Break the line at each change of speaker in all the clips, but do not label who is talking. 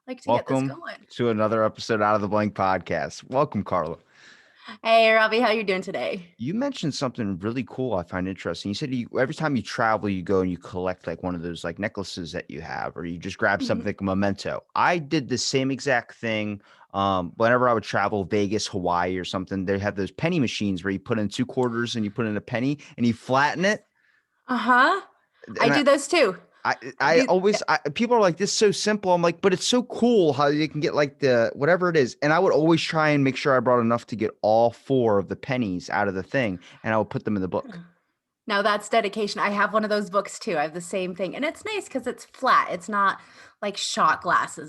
Like to get this
Welcome
going.
to another episode Out of the Blank podcast. Welcome, Karla.
Hey, Robbie, how you doing today?
You mentioned something really cool I find interesting. You said every time you travel, you go and you collect like one of those like necklaces that you have, or you just grab
Mhm.
something like a memento. I did the same exact thing. Whenever I would travel Vegas, Hawaii, or something, they have those penny machines where you put in 2 quarters and you put in a penny and you flatten it.
Uh-huh. I
And
do those too.
I
Yeah.
always people are like, this is so simple. I'm like, but it's so cool how you can get like the whatever it is. And I would always try and make sure I brought enough to get all four of the pennies out of the thing, and I would put them in the book.
Now that's dedication. I have one of those books too. I have the same thing. And it's nice because it's flat. It's not like shot glasses.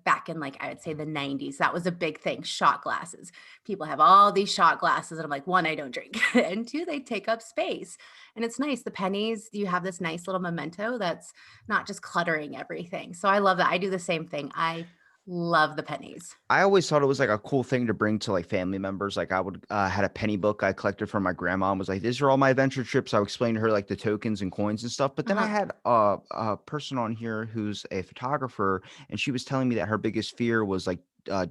Back in like I would say the 90s, that was a big thing, shot glasses. People have all these shot glasses. And I'm like, one, I don't drink. And two, they take up space. And it's nice. The pennies, you have this nice little memento that's not just cluttering everything. So I love that. I do the same thing. I love the pennies.
I always thought it was like a cool thing to bring to like family members. Like I would had a penny book I collected from my grandma and was like, these are all my adventure trips. I would explain to her like the tokens and coins and stuff. But then I
Uh-huh.
had a person on here who's a photographer, and she was telling me that her biggest fear was like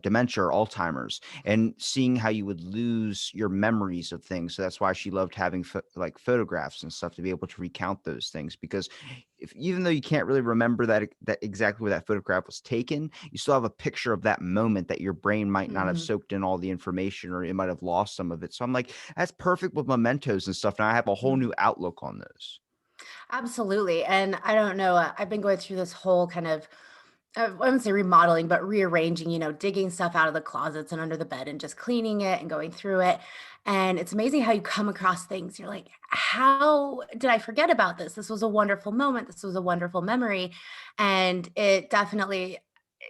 dementia or Alzheimer's, and seeing how you would lose your memories of things. So that's why she loved having like photographs and stuff to be able to recount those things. Because if even though you can't really remember that exactly where that photograph was taken, you still have a picture of that moment that your brain might not have
Mhm.
soaked in all the information, or it might have lost some of it. So I'm like, that's perfect with mementos and stuff. Now I have a whole new outlook on those.
Absolutely. And I don't know, I've been going through this whole kind of, I wouldn't say remodeling, but rearranging, digging stuff out of the closets and under the bed and just cleaning it and going through it. And it's amazing how you come across things. You're like, how did I forget about this? This was a wonderful moment. This was a wonderful memory. And it definitely,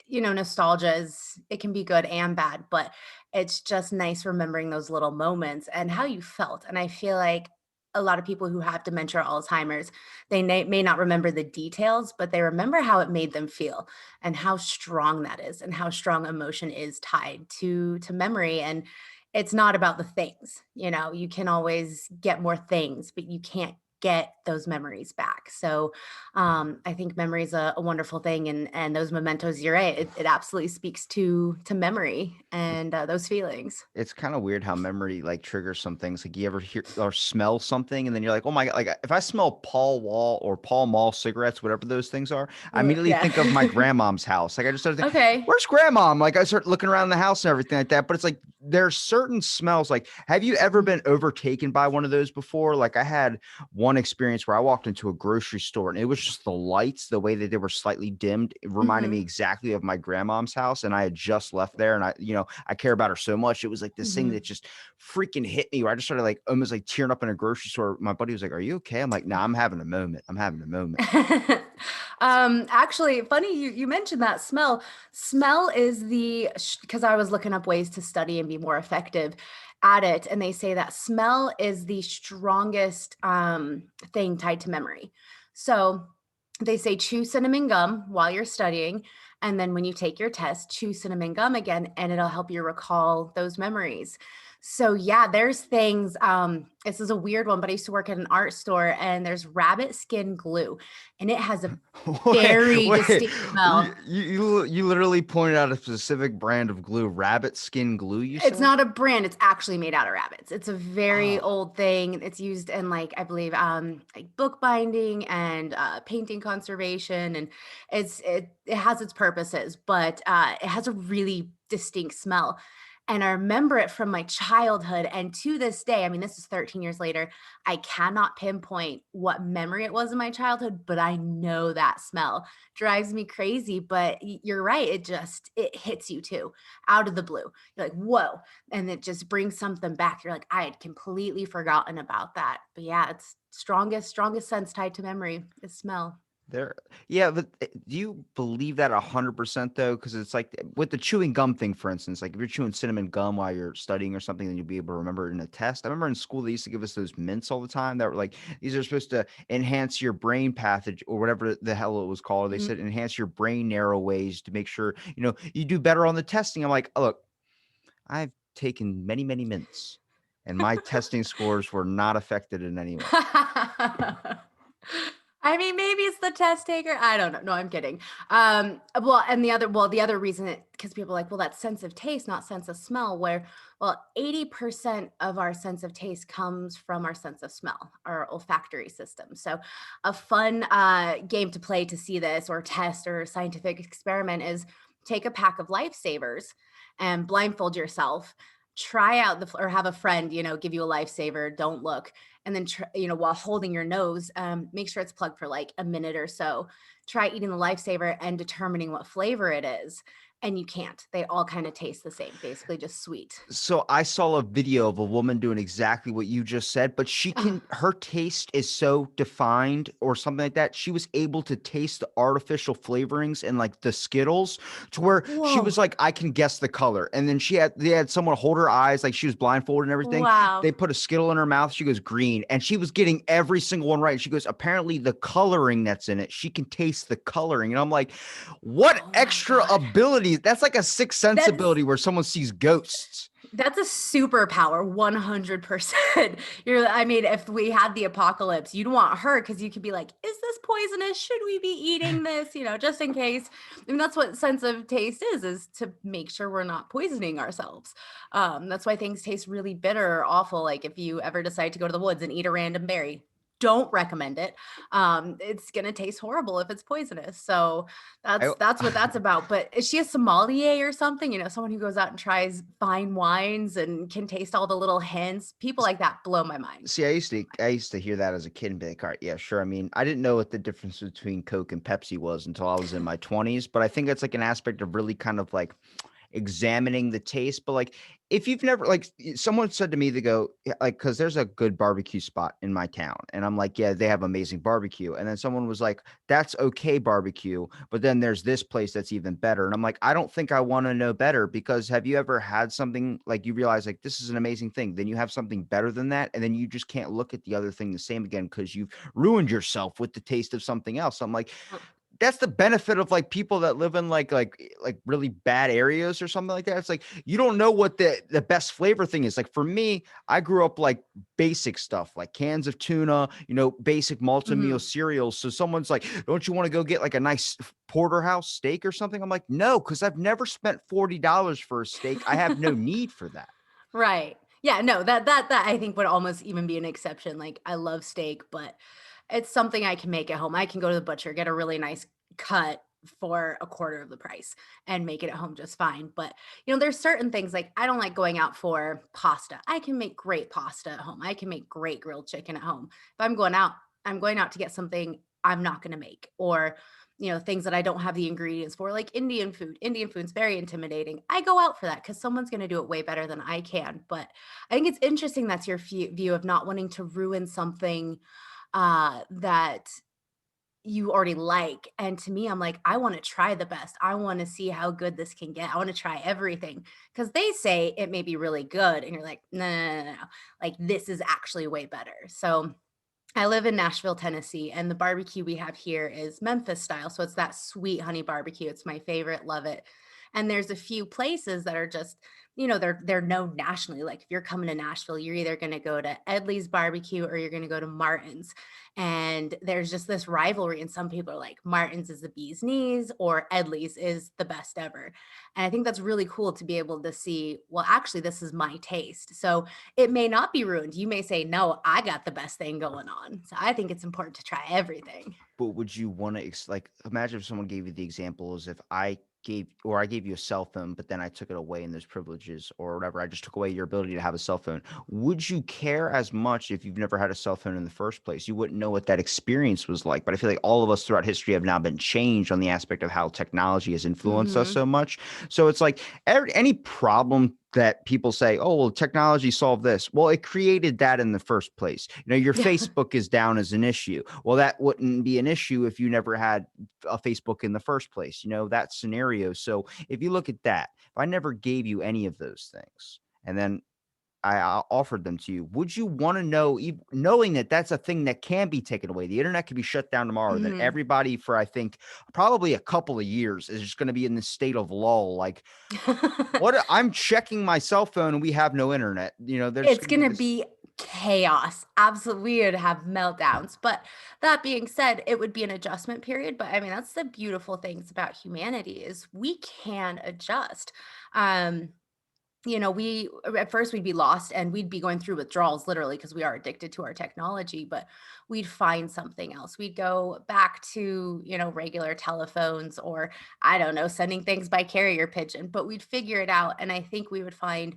nostalgia is, it can be good and bad, but it's just nice remembering those little moments and how you felt. And I feel like a lot of people who have dementia or Alzheimer's, they may not remember the details, but they remember how it made them feel and how strong that is and how strong emotion is tied to memory. And it's not about the things. You can always get more things, but you can't get those memories back. So I think memory is a wonderful thing, and those mementos, you're right, it absolutely speaks to memory and those feelings.
It's kind of weird how memory like triggers some things. Like you ever hear or smell something, and then you're like, oh my God, like if I smell Paul Wall or Paul Mall cigarettes, whatever those things are, I immediately
Yeah.
think of my grandmom's house. Like I just started thinking,
Okay.
where's grandmom? Like I start looking around the house and everything like that. But it's like there's certain smells. Like, have you ever been overtaken by one of those before? Like I had one experience where I walked into a grocery store and it was just the lights, the way that they were slightly dimmed, it reminded me
Mhm.
exactly of my grandmom's house. And I had just left there, and I care about her so much. It was like this thing that
Mhm.
just freaking hit me where I just started like almost like tearing up in a grocery store. My buddy was like, "Are you okay?" I'm like, "Nah, I'm having a moment. I'm having a moment."
Actually, funny you mentioned that smell. Smell is because I was looking up ways to study and be more effective at it, and they say that smell is the strongest thing tied to memory. So they say chew cinnamon gum while you're studying, and then when you take your test, chew cinnamon gum again, and it'll help you recall those memories. So yeah, there's things. This is a weird one, but I used to work at an art store, and there's rabbit skin glue, and it has a
Wait,
very
wait.
distinct
You,
smell.
you literally pointed out a specific brand of glue, rabbit skin glue, you
It's
said?
not a brand, it's actually made out of rabbits. It's a very
Oh,
old thing. It's used in like, I believe, like bookbinding and painting conservation, and it has its purposes, but it has a really distinct smell. And I remember it from my childhood. And to this day, I mean, this is 13 years later, I cannot pinpoint what memory it was in my childhood, but I know that smell drives me crazy. But you're right. It hits you too, out of the blue. You're like, whoa, and it just brings something back. You're like, I had completely forgotten about that. But yeah, it's strongest sense tied to memory is smell.
there. Yeah, but do you believe that 100% though? Because it's like with the chewing gum thing, for instance, like if you're chewing cinnamon gum while you're studying or something, then you'll be able to remember it in a test. I remember in school they used to give us those mints all the time that were like these are supposed to enhance your brain passage or whatever the hell it was called. They
Mhm.
said enhance your brain narrow ways to make sure you do better on the testing. I'm like, oh, look, I've taken many many mints, and my testing scores were not affected in any way.
I mean, maybe it's the test taker. I don't know. No, I'm kidding. The other reason, because people are like, well, that's sense of taste, not sense of smell. Where, well, 80% of our sense of taste comes from our sense of smell, our olfactory system. So, a fun game to play to see this or test or scientific experiment is take a pack of lifesavers and blindfold yourself. Try out or have a friend, give you a lifesaver. Don't look, and then while holding your nose, make sure it's plugged for like a minute or so. Try eating the lifesaver and determining what flavor it is, and you can't. They all kind of taste the same, basically just sweet.
So I saw a video of a woman doing exactly what you just said, but her taste is so defined or something like that. She was able to taste the artificial flavorings and like the Skittles to where she was
Whoa.
like, I can guess the color. And then they had someone hold her eyes, like she was blindfolded and everything.
Wow.
They put a Skittle in her mouth. She goes green, and she was getting every single one right. She goes, apparently the coloring that's in it, she can taste the coloring. And I'm like, what
Oh my
extra
God.
ability? That's like a sixth sense
That's
ability where someone sees ghosts.
That's a superpower, 100%. I mean, if we had the apocalypse, you'd want her because you could be like, is this poisonous? Should we be eating this? Just in case. I mean, that's what sense of taste is to make sure we're not poisoning ourselves. That's why things taste really bitter or awful. Like if you ever decide to go to the woods and eat a random berry, don't recommend it. It's gonna taste horrible if it's poisonous. So
I
that's what that's about. But is she a sommelier or something? Someone who goes out and tries fine wines and can taste all the little hints. People like that blow my mind.
See, I used to hear that as a kid and be like, "All right, yeah, sure." I mean, I didn't know what the difference between Coke and Pepsi was until I was in my 20s, but I think that's like an aspect of really kind of like examining the taste. But like, if you've never someone said to me, they go, yeah, like, because there's a good barbecue spot in my town, and I'm like, yeah, they have amazing barbecue. And then someone was like, that's okay barbecue, but then there's this place that's even better. And I'm like, I don't think I want to know better, because have you ever had something like you realize like this is an amazing thing, then you have something better than that, and then you just can't look at the other thing the same again because you've ruined yourself with the taste of something else. I'm like, that's the benefit of like people that live in like really bad areas or something like that. It's like you don't know what the best flavor thing is. Like for me, I grew up like basic stuff, like cans of tuna, basic multi-meal
Mhm.
cereals. So someone's like, "Don't you want to go get like a nice porterhouse steak or something?" I'm like, "No, because I've never spent $40 for a steak. I have no need for that."
Right. Yeah, no, that I think would almost even be an exception. Like I love steak, but it's something I can make at home. I can go to the butcher, get a really nice cut for a quarter of the price and make it at home just fine. But there's certain things like I don't like going out for pasta. I can make great pasta at home. I can make great grilled chicken at home. If I'm going out to get something I'm not going to make, or things that I don't have the ingredients for, like Indian food. Indian food's very intimidating. I go out for that because someone's going to do it way better than I can. But I think it's interesting that's your view of not wanting to ruin something that you already like. And to me, I'm like, I want to try the best. I want to see how good this can get. I want to try everything because they say it may be really good. And you're like, no, no, no, no, no. Like, this is actually way better. So, I live in Nashville, Tennessee, and the barbecue we have here is Memphis style. So it's that sweet honey barbecue. It's my favorite, love it. And there's a few places that are just, they're known nationally. Like if you're coming to Nashville, you're either going to go to Edley's barbecue or you're going to go to Martin's. And there's just this rivalry, and some people are like, Martin's is the bee's knees or Edley's is the best ever. And I think that's really cool to be able to see, well, actually, this is my taste. So it may not be ruined. You may say, no, I got the best thing going on. So I think it's important to try everything.
But would you wanna like, imagine if someone gave you the example as if I gave you a cell phone, but then I took it away in those privileges or whatever, I just took away your ability to have a cell phone. Would you care as much if you've never had a cell phone in the first place? You wouldn't know what that experience was like, but I feel like all of us throughout history have now been changed on the aspect of how technology has influenced us
Mhm.
so much. So it's like any problem that people say, "Oh, well, technology solved this." Well, it created that in the first place. Your
Yeah.
Facebook is down as an issue. Well, that wouldn't be an issue if you never had a Facebook in the first place, that scenario. So if you look at that, if I never gave you any of those things and then I offered them to you, would you want to know, knowing that that's a thing that can be taken away? The internet could be shut down tomorrow. Then
Mhm.
everybody for, I think, probably a couple of years is just going to be in this state of lull. Like, I'm checking my cell phone and we have no internet. There's
It's
going to be
gonna
this.
be chaos. Absolutely, we would have meltdowns. But that being said, it would be an adjustment period. But I mean, that's the beautiful things about humanity is we can adjust. Um, we at first we'd be lost and we'd be going through withdrawals literally because we are addicted to our technology, but we'd find something else. We'd go back to, regular telephones or I don't know, sending things by carrier pigeon, but we'd figure it out. And I think we would find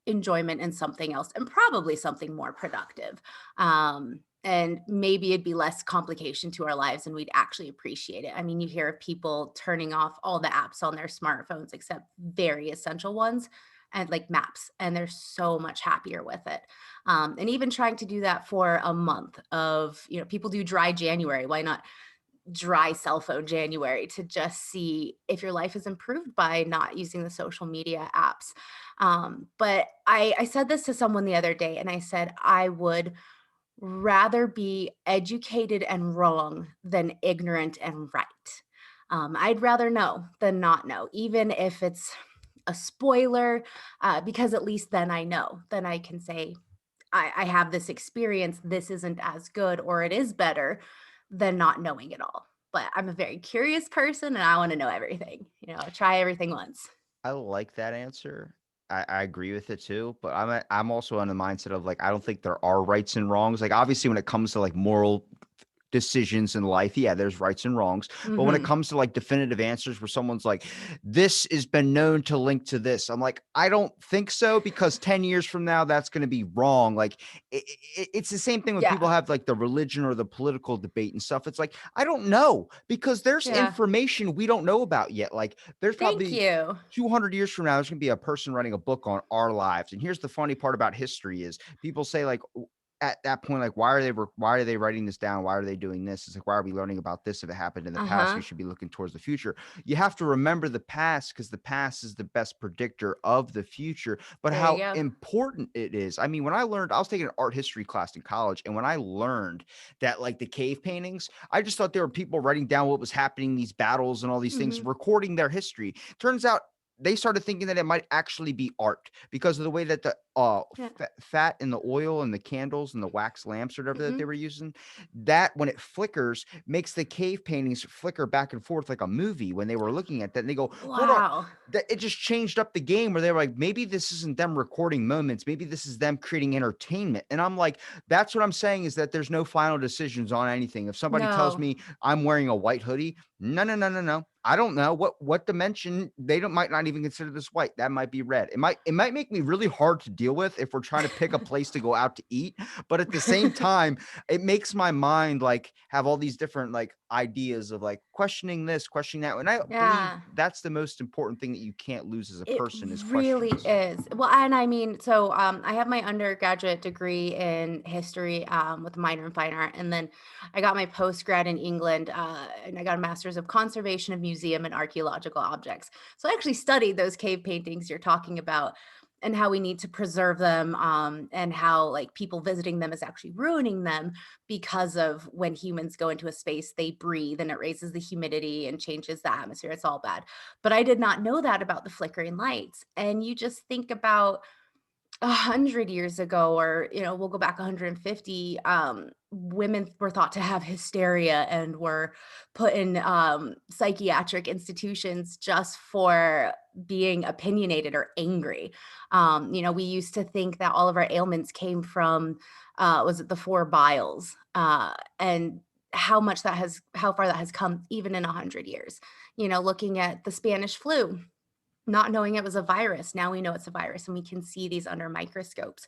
enjoyment in something else and probably something more productive. And maybe it'd be less complication to our lives and we'd actually appreciate it. I mean, you hear of people turning off all the apps on their smartphones except very essential ones and like maps, and they're so much happier with it. And even trying to do that for a month of, people do dry January. Why not dry cell phone January to just see if your life is improved by not using the social media apps. But I said this to someone the other day, and I said, I would rather be educated and wrong than ignorant and right. I'd rather know than not know, even if it's a spoiler, because at least then I know. Then I can say, I have this experience, this isn't as good or it is better than not knowing it all. But I'm a very curious person and I want to know everything, try everything once.
I like that answer. I agree with it too, but I'm also on the mindset of like I don't think there are rights and wrongs. Like obviously when it comes to like moral decisions in life, yeah, there's rights and wrongs. But when it
Mhm.
comes to like definitive answers where someone's like, this has been known to link to this, I'm like, I don't think so because 10 years from now, that's going to be wrong. Like, it's the same thing when people
Yeah.
have like the religion or the political debate and stuff. It's like, I don't know because there's
Yeah.
information we don't know about yet. Like, there's
Thank
probably
you.
200 years from now, there's going to be a person writing a book on our lives. And here's the funny part about history is people say like, at that point, like, why are they writing this down? Why are they doing this? It's like, why are we learning about this if it happened in the past? We
Uh-huh.
should be looking towards the future. You have to remember the past because the past is the best predictor of the future, but
There you
how
go.
important it is. I mean, when I was taking an art history class in college, and when I learned that like the cave paintings, I just thought there were people writing down what was happening, these battles and all these things,
Mhm.
recording their history. Turns out they started thinking that it might actually be art because of the way that the
Yeah.
fat and the oil and the candles and the wax lamps or whatever that they
Mhm.
were using, that when it flickers makes the cave paintings flicker back and forth like a movie when they were looking at that. And they go, hold on,
Wow.
that it just changed up the game where they were like, maybe this isn't them recording moments, maybe this is them creating entertainment. And I'm like, that's what I'm saying is that there's no final decisions on anything. If somebody tells
No.
me I'm wearing a white hoodie, no, no, no, no, no. I don't know what dimension they don't might not even consider this white. That might be red. It might make me really hard to deal with if we're trying to pick a place to go out to eat. But at the same time, it makes my mind like have all these different like ideas of like questioning this, questioning that. And I believe
Yeah.
that's the most important thing that you can't lose as a
It
person is
really
questions.
is. Well, and I mean, so I have my undergraduate degree in history with a minor in fine art, and then I got my post grad in England, and I got a master's of conservation of museum and archaeological objects. So I actually studied those cave paintings you're talking about, and how we need to preserve them, and how like people visiting them is actually ruining them because of when humans go into a space, they breathe and it raises the humidity and changes the atmosphere. It's all bad, but I did not know that about the flickering lights. And you just think about 100 years ago, or, we'll go back 150, women were thought to have hysteria and were put in psychiatric institutions just for being opinionated or angry. We used to think that all of our ailments came from, was it the four biles? And how far that has come even in 100 years. Looking at the Spanish flu, not knowing it was a virus. Now we know it's a virus and we can see these under microscopes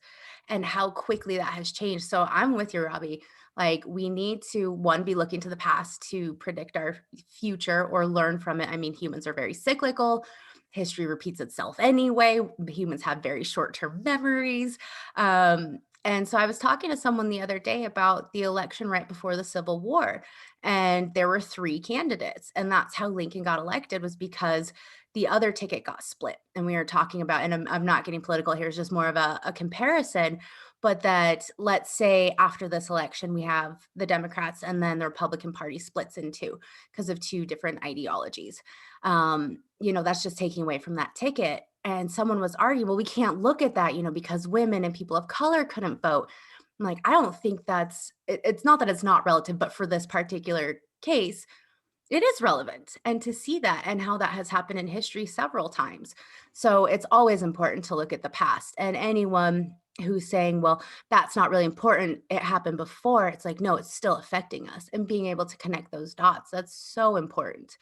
and how quickly that has changed. So I'm with you, Robbie. Like, we need to, one, be looking to the past to predict our future or learn from it. I mean, humans are very cyclical. History repeats itself anyway. Humans have very short term memories. And so I was talking to someone the other day about the election right before the Civil War, and there were three candidates. And that's how Lincoln got elected, was because the other ticket got split. And we were talking about, and I'm not getting political here, it's just more of a comparison, but that let's say after this election, we have the Democrats and then the Republican Party splits in two because of two different ideologies. That's just taking away from that ticket. and someone was arguing, well, we can't look at that, because women and people of color couldn't vote. I'm like, I don't think it's not that it's not relative, but for this particular case, it is relevant, and to see that and how that has happened in history several times. So it's always important to look at the past, and anyone who's saying, well, that's not really important, it happened before, it's like, no, it's still affecting us, and being able to connect those dots, that's so important.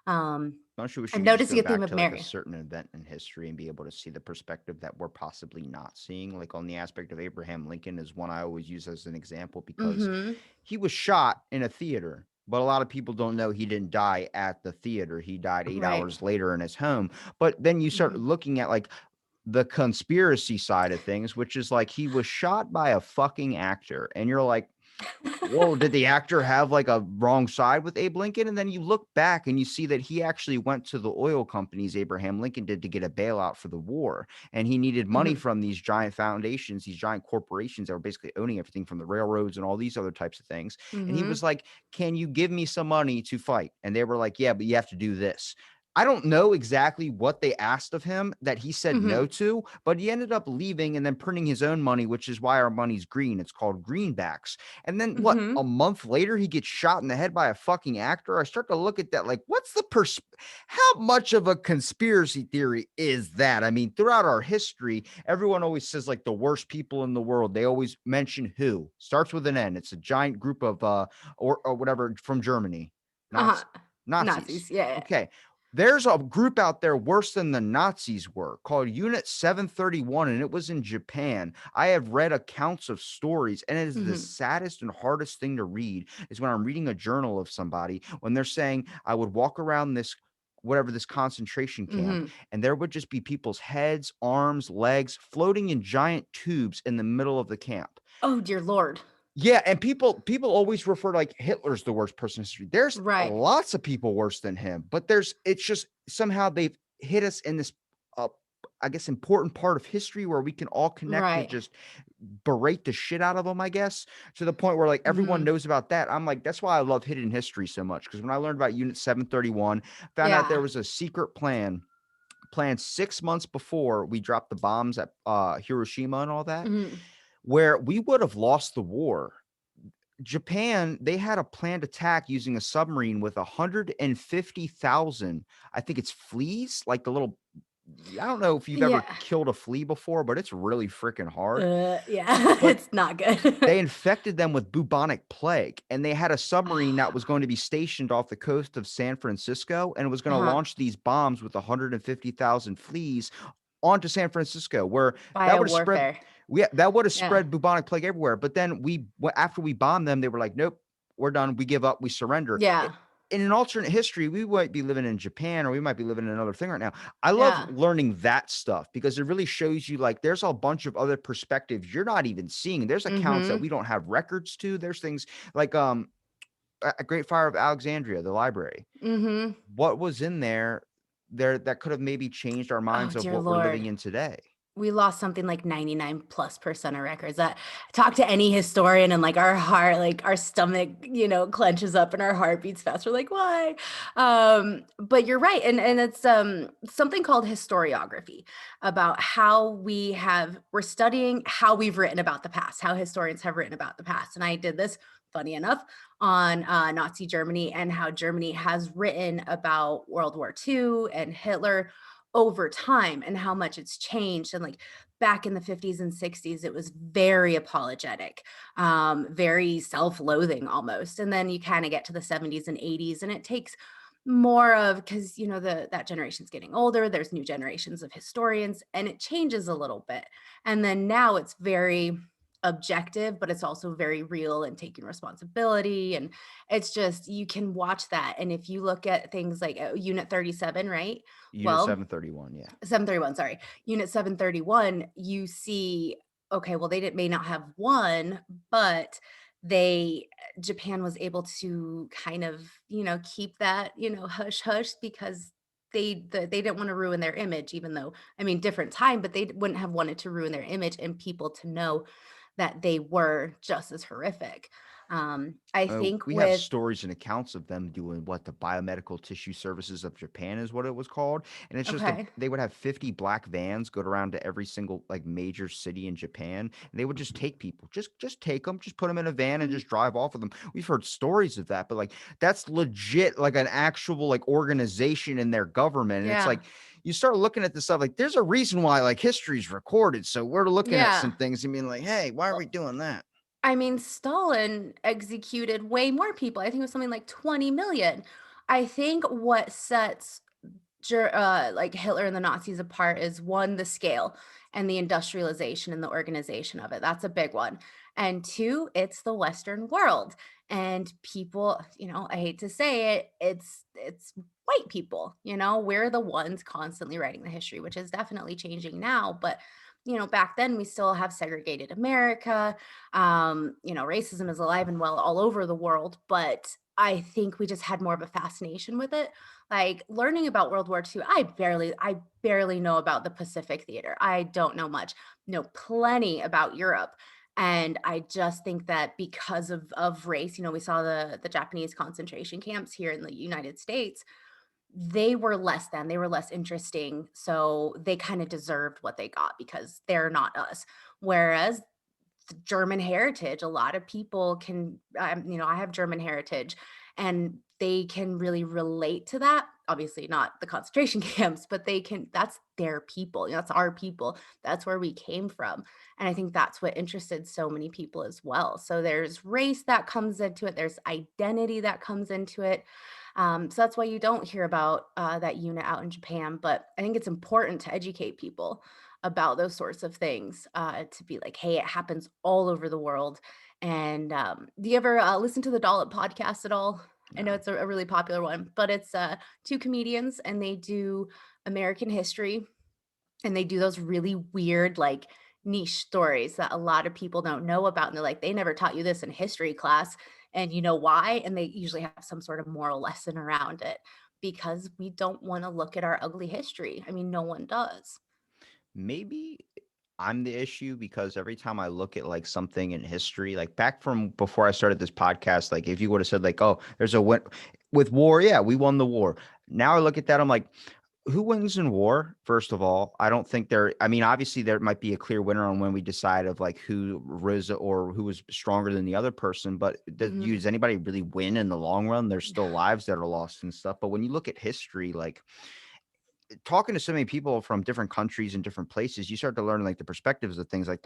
Um,
Don't you wish
I'm
you could just go
noticing a theme
back
of
to like a
Mary.
certain event in history and be able to see the perspective that we're possibly not seeing? Like on the aspect of Abraham Lincoln is one I always use as an example because
Mhm.
he was shot in a theater, but a lot of people don't know he didn't die at the theater. He died eight
Right.
hours later in his home. But then you start
Mhm.
looking at like the conspiracy side of things, which is like he was shot by a fucking actor. And you're like, well, did the actor have like a wrong side with Abe Lincoln? And then you look back and you see that he actually went to the oil companies Abraham Lincoln did to get a bailout for the war. And he needed money
Mhm.
from these giant foundations, these giant corporations that were basically owning everything from the railroads and all these other types of things. And he was
Mhm.
like, can you give me some money to fight? And they were like, yeah, but you have to do this. I don't know exactly what they asked of him that he said no
Mhm.
to, but he ended up leaving and then printing his own money, which is why our money's green. It's called greenbacks. And then what? A
Mhm.
month later, he gets shot in the head by a fucking actor. I start to look at that like, what's the how much of a conspiracy theory is that? I mean, throughout our history, everyone always says like the worst people in the world. They always mention who starts with an N. It's a giant group of or whatever from Germany,
Uh-huh.
Nazis.
Nazis, yeah, yeah.
Okay. There's a group out there worse than the Nazis were called Unit 731, and it was in Japan. I have read accounts of stories, and it is the
Mhm.
saddest and hardest thing to read is when I'm reading a journal of somebody when they're saying, I would walk around this whatever this concentration camp,
Mhm.
and there would just be people's heads, arms, legs floating in giant tubes in the middle of the camp.
Oh, dear Lord.
Yeah, and people always refer to, like, Hitler's the worst person in history. There's
Right.
lots of people worse than him, but it's just somehow they've hit us in this, uh, I guess, important part of history where we can all connect to
Right.
just berate the shit out of them, I guess, to the point where, like, everyone
Mhm.
knows about that. I'm like, that's why I love hidden history so much because when I learned about Unit 731, found out there
Yeah.
was a secret plan planned 6 months before we dropped the bombs at, Hiroshima and all that,
Mhm.
where we would have lost the war. Japan, they had a planned attack using a submarine with 150,000, I think it's fleas, like the little I don't know if you've ever
Yeah.
killed a flea before, but it's really freaking hard.
Yeah,
But
it's not
they
good.
infected them with bubonic plague, and they had a submarine that was going to be stationed off the coast of San Francisco, and it was gonna
Uh-huh.
launch these bombs with 150,000 fleas onto San Francisco, where that would have spread
Biowarfare.
that would have
Yeah.
spread bubonic plague everywhere. But then after we bombed them, they were like, "Nope, we're done. We give up. We surrender."
Yeah.
In an alternate history, we might be living in Japan or we might be living in another thing right now. I love
Yeah.
learning that stuff because it really shows you like there's a bunch of other perspectives you're not even seeing. There's accounts that
Mhm.
we don't have records to. There's things like a Great Fire of Alexandria, the library.
Mhm.
What was in there that could have maybe changed our
Oh,
minds of
dear
what we're
Lord.
living in today?
We lost something like 99+% of records that talk to any historian and like our heart, like our stomach, clenches up and our heart beats fast. We're like, why? But you're right. And it's something called historiography about how we're studying how we've written about the past, how historians have written about the past. And I did this, funny enough, on Nazi Germany and how Germany has written about World War II and Hitler over time and how much it's changed. And like back in the 50s and 60s, it was very apologetic, very self-loathing almost. And then you kind of get to the 70s and 80s, and it takes more of, because that generation's getting older, there's new generations of historians, and it changes a little bit. And then now it's very objective, but it's also very real and taking responsibility. And it's just, you can watch that. And if you look at things like Unit 37, right?
Unit
Well,
731, yeah.
731, sorry. Unit 731, you see, okay, well, may not have won, but they Japan was able to kind of, keep that, hush hush because they didn't want to ruin their image, even though, I mean, different time, but they wouldn't have wanted to ruin their image and people to know that they were just as horrific. I think
We have
with
stories and accounts of them doing what the biomedical tissue services of Japan is what it was called, and it's just
okay.
they would have 50 black vans go around to every single like major city in Japan, and they would just take people, just take them, just put them in a van and
Mhm.
just drive off with them. We've heard stories of that, but like that's legit, like an actual like organization in their government, and it's
Yeah.
like you start looking at this stuff like there's a reason why like history's recorded, so we're looking at some
Yeah.
things and being like, hey, why are we doing that?
I mean, Stalin executed way more people. I think it was something like 20 million. I think what sets like Hitler and the Nazis apart is one, the scale and the industrialization and the organization of it. That's a big one. And two, it's the Western world. And people, I hate to say it, it's white people, we're the ones constantly writing the history, which is definitely changing now. But back then we still have segregated America. Racism is alive and well all over the world, but I think we just had more of a fascination with it. Like learning about World War II, I barely know about the Pacific Theater. I don't know much. Know plenty about Europe. And I just think that because of race, we saw the Japanese concentration camps here in the United States. They were less than, they were less interesting. So they kind of deserved what they got because they're not us. Whereas German heritage. A lot of people can, I have German heritage and they can really relate to that. Obviously, not the concentration camps, but that's their people. That's our people. That's where we came from. And I think that's what interested so many people as well. So there's race that comes into it, there's identity that comes into it. So that's why you don't hear about that unit out in Japan. But I think it's important to educate people about those sorts of things, to be like, hey, it happens all over the world. And do you ever listen to the Dollop podcast at all? I know
No.
it's a really popular one, but it's two comedians and they do American history and they do those really weird, like niche stories that a lot of people don't know about. And they're like, they never taught you this in history class. And you know why? And they usually have some sort of moral lesson around it because we don't want to look at our ugly history. I mean, no one does.
Maybe I'm the issue because every time I look at like something in history, like back from before I started this podcast, like if you would have said like, oh, there's a win with war, yeah, we won the war. Now I look at that, I'm like, who wins in war? First of all, I don't think there. I mean, obviously there might be a clear winner on when we decide of like who rose or who was stronger than the other person. But
Mhm.
does anybody really win in the long run? There's still lives that are lost and stuff. But when you look at history, like talking to so many people from different countries and different places, you start to learn like the perspectives of things like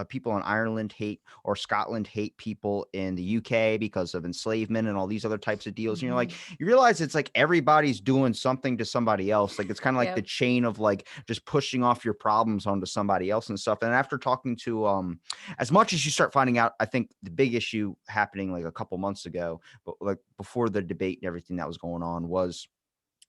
people in Ireland hate or Scotland hate people in the UK because of enslavement and all these other types of deals. And you're like,
Mhm.
you realize it's like everybody's doing something to somebody else. Like it's kind of like the
Yep.
chain of like just pushing off your problems onto somebody else and stuff. And after talking to as much as you start finding out, I think the big issue happening like a couple months ago, but like before the debate and everything that was going on was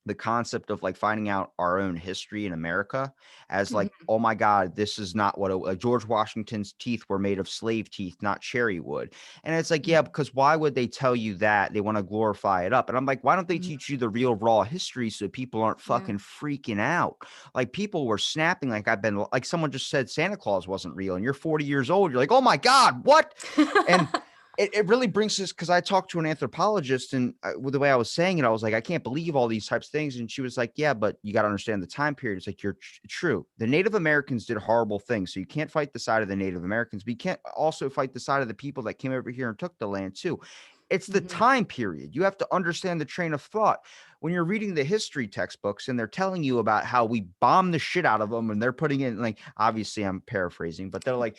the concept of like finding out our own history in America as like,
Mhm.
oh my God, this is not what George Washington's teeth were made of slave teeth, not cherry wood. And it's like, yeah,
Mhm.
because why would they tell you that? They want to glorify it up. And I'm like, why don't they
Mhm.
teach you the real raw history so people aren't
Yeah.
fucking freaking out? Like people were snapping, like like someone just said Santa Claus wasn't real, and you're 40 years old. You're like, oh my God, what? And it really brings this because I talked to an anthropologist and with the way I was saying it, I was like, I can't believe all these types of things. And she was like, yeah, but you got to understand the time period. It's like, you're true. The Native Americans did horrible things. So you can't fight the side of the Native Americans, but you can't also fight the side of the people that came over here and took the land too. It's the
Mhm.
time period. You have to understand the train of thought. When you're reading the history textbooks and they're telling you about how we bombed the shit out of them and they're putting in, like, obviously I'm paraphrasing, but they're like,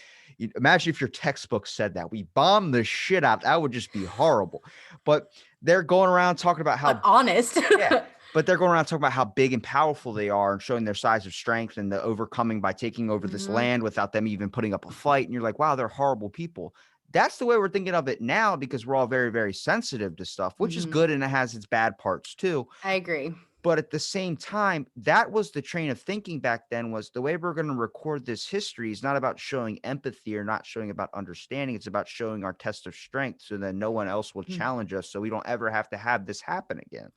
imagine if your textbook said that we bombed the shit out. That would just be horrible. But they're going around talking about
But
how,
honest.
yeah, but they're going around talking about how big and powerful they are and showing their size of strength and the overcoming by taking over this
Mhm.
land without them even putting up a fight. And you're like, wow, they're horrible people. That's the way we're thinking of it now because we're all very, very sensitive to stuff, which is
Mhm.
good and it has its bad parts too.
I agree.
But at the same time, that was the train of thinking back then was the way we're going to record this history is not about showing empathy or not showing about understanding. It's about showing our test of strength so that no one else will
Mm.
challenge us so we don't ever have to have this happen again.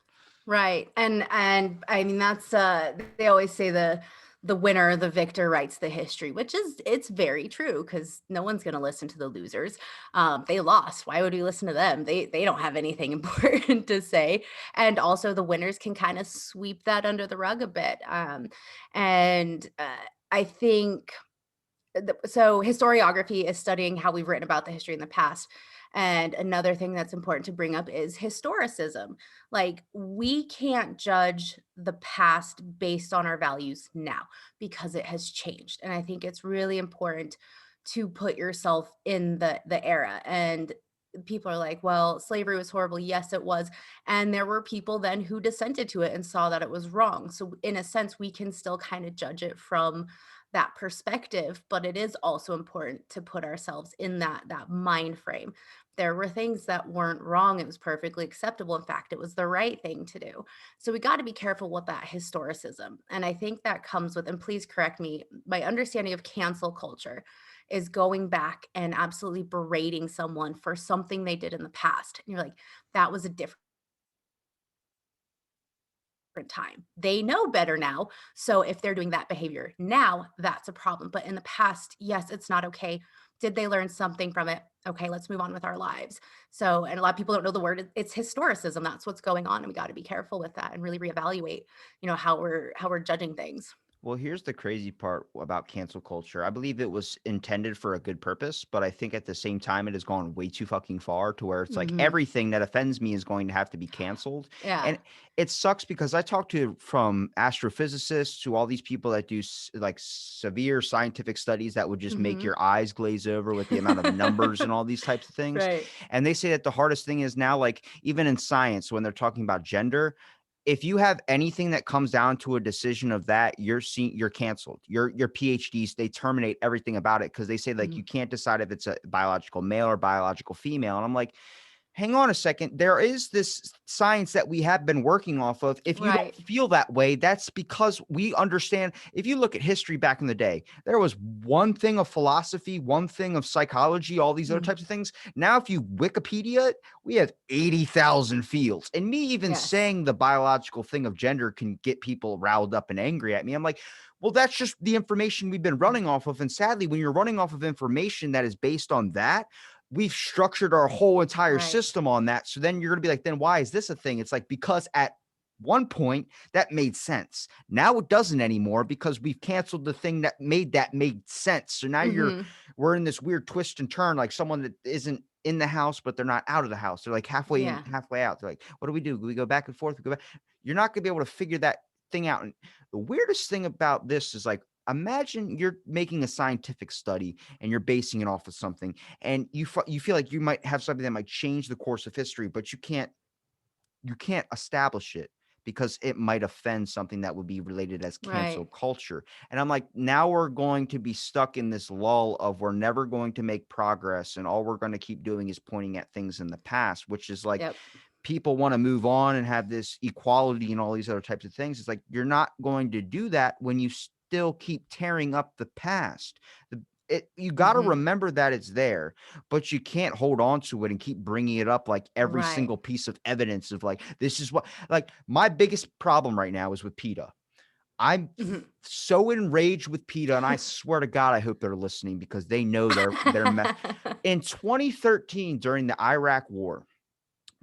Right. And I mean that's they always say the winner, the victor writes the history, which is it's very true because no one's going to listen to the losers. They lost. Why would we listen to them? They don't have anything important to say. And also, the winners can kind of sweep that under the rug a bit. And I think so historiography is studying how we've written about the history in the past. And another thing that's important to bring up is historicism. Like, we can't judge the past based on our values now because it has changed. And I think it's really important to put yourself in the era. And people are like, well, slavery was horrible. Yes, it was. And there were people then who dissented to it and saw that it was wrong. So in a sense, we can still kind of judge it from that perspective, but it is also important to put ourselves in that mind frame. There were things that weren't wrong. It was perfectly acceptable. In fact, it was the right thing to do. So we got to be careful with that historicism. And I think that comes with, and please correct me, my understanding of cancel culture is going back and absolutely berating someone for something they did in the past. And you're like, that was a different time. They know better now. So if they're doing that behavior now, that's a problem. But in the past, yes, it's not okay. Did they learn something from it? Okay, let's move on with our lives. So, and a lot of people don't know the word. It's historicism. That's what's going on, and we got to be careful with that and really reevaluate, how we're judging things.
Well, here's the crazy part about cancel culture. I believe it was intended for a good purpose, but I think at the same time it has gone way too fucking far to where it's like
Hmm.
everything that offends me is going to have to be canceled.
Yeah.
And it sucks because I talk to from astrophysicists to all these people that do like severe scientific studies that would just make
Hmm.
your eyes glaze over with the amount of numbers and all these types of things.
Right.
And they say that the hardest thing is now, like even in science, when they're talking about gender, if you have anything that comes down to a decision of that, you're canceled. Your PhDs, they terminate everything about it because they say like
Mhm.
you can't decide if it's a biological male or biological female. And I'm like, hang on a second. There is this science that we have been working off of. If you don't
Right.
feel that way, that's because we understand. If you look at history back in the day, there was one thing of philosophy, one thing of psychology, all these other
Mhm.
types of things. Now, if you Wikipedia it, we have 80,000 fields. And me even
Yes.
saying the biological thing of gender can get people riled up and angry at me. I'm like, well, that's just the information we've been running off of. And sadly, when you're running off of information that is based on that, we've structured our whole entire
Right.
system on that. So then you're going to be like, then why is this a thing? It's like, because at one point that made sense. Now it doesn't anymore because we've canceled the thing that made sense. So now
Mhm.
we're in this weird twist and turn, like someone that isn't in the house, but they're not out of the house. They're like halfway in,
Yeah.
halfway out. They're like, what do we do? We go back and forth. We go back. You're not going to be able to figure that thing out. And the weirdest thing about this is like, imagine you're making a scientific study and you're basing it off of something and you feel like you might have something that might change the course of history, but you can't establish it because it might offend something that would be related as cancel
Right.
culture. And I'm like, now we're going to be stuck in this lull of we're never going to make progress, and all we're going to keep doing is pointing at things in the past, which is like
Yep.
people want to move on and have this equality and all these other types of things. It's like you're not going to do that when you still keep tearing up the past. You got to
Mhm.
remember that it's there, but you can't hold on to it and keep bringing it up like every
Right.
single piece of evidence of like this is what, like my biggest problem right now is with PETA. I'm
Mhm.
so enraged with PETA, and I swear to God, I hope they're listening because they know in 2013 during the Iraq War.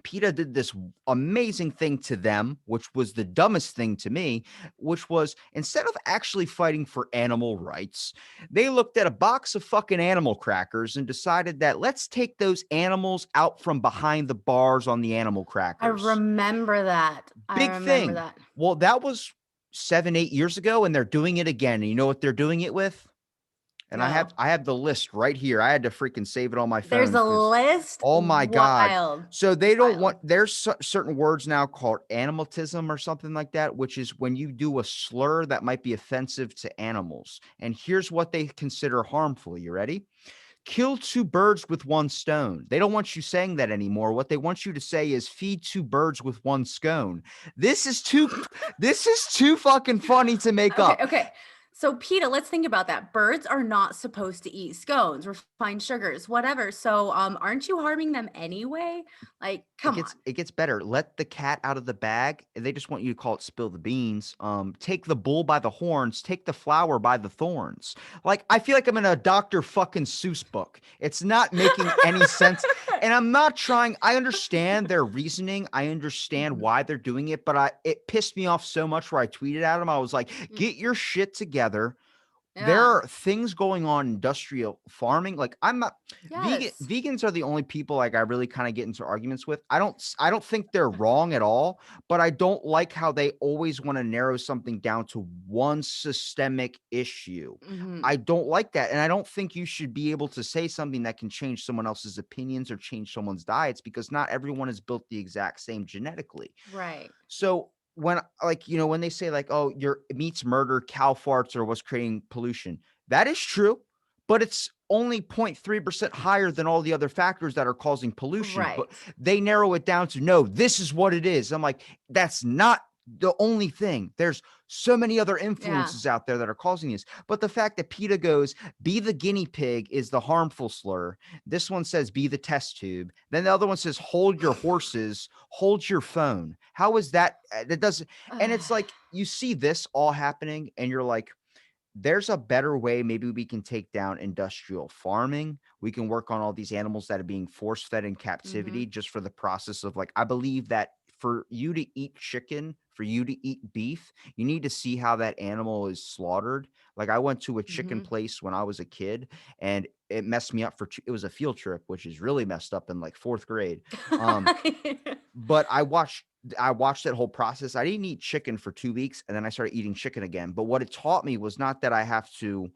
PETA did this amazing thing to them, which was the dumbest thing to me, which was instead of actually fighting for animal rights, they looked at a box of fucking animal crackers and decided that let's take those animals out from behind the bars on the animal
I
crackers.
remember that. I
Big
remember
thing.
that.
Well, that was 7, 8 years ago, and they're doing it again. And you know what they're doing it with? And I have
No.
I have the list right here. I had to freaking save it on my
There's
phone
a
because,
list?
oh my God.
Wild.
So they don't want,
Wild.
there's certain words now called animalism or something like that, which is when you do a slur that might be offensive to animals. And here's what they consider harmful. You ready? Kill two birds with one stone. They don't want you saying that anymore. What they want you to say is feed two birds with one scone. This is too this is too fucking funny to make
Okay,
up.
okay. So, PETA, let's think about that. Birds are not supposed to eat scones, refined sugars, whatever. So, aren't you harming them anyway? Like,
It
come
gets
on.
it gets better. Let the cat out of the bag. They just want you to call it spill the beans. Take the bull by the horns, take the flower by the thorns. Like, I feel like I'm in a Dr. fucking Seuss book. It's not making any sense. And I'm not trying. I understand their reasoning. I understand
Mhm.
why they're doing it, but it pissed me off so much where I tweeted at them. I was like,
Mm,
get your shit together. There
yeah.
are things going on in industrial farming. Like, I'm not
Yes.
vegans are the only people like I really kind of get into arguments with. I don't think they're wrong at all, but I don't like how they always want to narrow something down to one systemic issue. I
Mhm.
don't like that. And I don't think you should be able to say something that can change someone else's opinions or change someone's diets because not everyone is built the exact same genetically.
Right.
So when like, when they say like, "Oh, your meat's murder, cow farts are what's creating pollution." That is true, but it's only 0.3% higher than all the other factors that are causing pollution. But
Right.
they narrow it down to, "No, this is what it is." I'm like, "That's not the only thing. There's so many other
Yeah.
influences out there that are causing this." But the fact that PETA goes, "Be the guinea pig" is the harmful slur. This one says, "Be the test tube." Then the other one says, "Hold your horses, hold your phone." How is that? That doesn't, and it's like you see this all happening and you're like, there's a better way. Maybe we can take down industrial farming. We can work on all these animals that are being force fed in captivity
Mhm.
just for the process of like, I believe that for you to eat chicken, for you to eat beef, you need to see how that animal is slaughtered. Like, I went to a chicken
Mhm.
place when I was a kid and it messed me up it was a field trip, which is really messed up in like fourth grade. Um, but I watched that whole process. I didn't eat chicken for 2 weeks, and then I started eating chicken again, but what it taught me was not that I have to,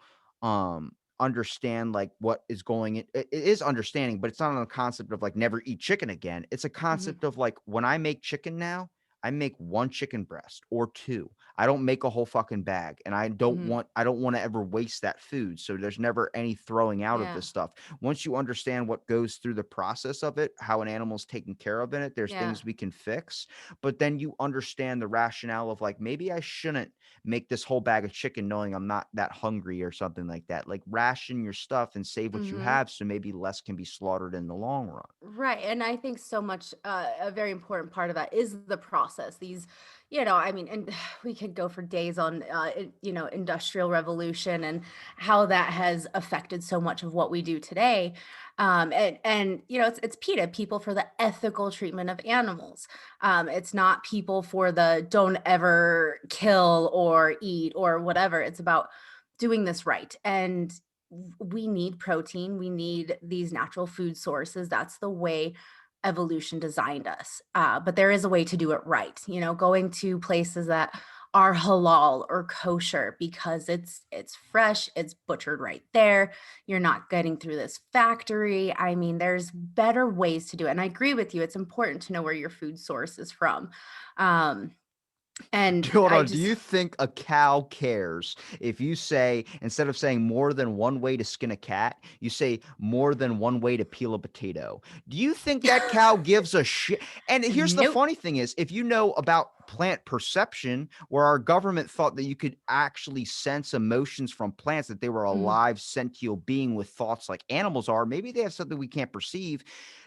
understand, like, what is going in it is understanding, but it's not on the concept of, like, never eat chicken again. It's a
Mhm.
concept of, like, when I make chicken now, I make 1 chicken breast or 2. I don't make a whole fucking bag, and
Mhm.
I don't wanna ever waste that food, so there's never any throwing out of
Yeah.
this stuff. Once you understand what goes through the process of it, how an animal's taken care of in it, there's
Yeah.
things we can fix. But then you understand the rationale of like, maybe I shouldn't make this whole bag of chicken knowing I'm not that hungry or something like that. Like, ration your stuff and save what you
Mhm.
have so maybe less can be slaughtered in the long run.
Right. And I think so much, a very important part of that is the process. These, I mean, and we could go for days on, industrial revolution and how that has affected so much of what we do today. It's PETA, people for the ethical treatment of animals. It's not people for the don't ever kill or eat or whatever. It's about doing this right. And we need protein, we need these natural food sources. That's the way evolution designed us. But there is a way to do it right, going to places that are halal or kosher because it's fresh, it's butchered right there. You're not getting through this factory. I mean, there's better ways to do it. And I agree with you. It's important to know where your food source is from. Um, and
Hold
I
on. Do
just
you think a cow cares if you say, instead of saying more than one way to skin a cat, you say more than one way to peel a potato? Do you think that cow gives a shit? And here's the
nope.
funny thing is, if you know about plant perception, where our government thought that you could actually sense emotions from plants, that they were a
Mhm.
live sentient being with thoughts like animals are, maybe they have something we can't perceive,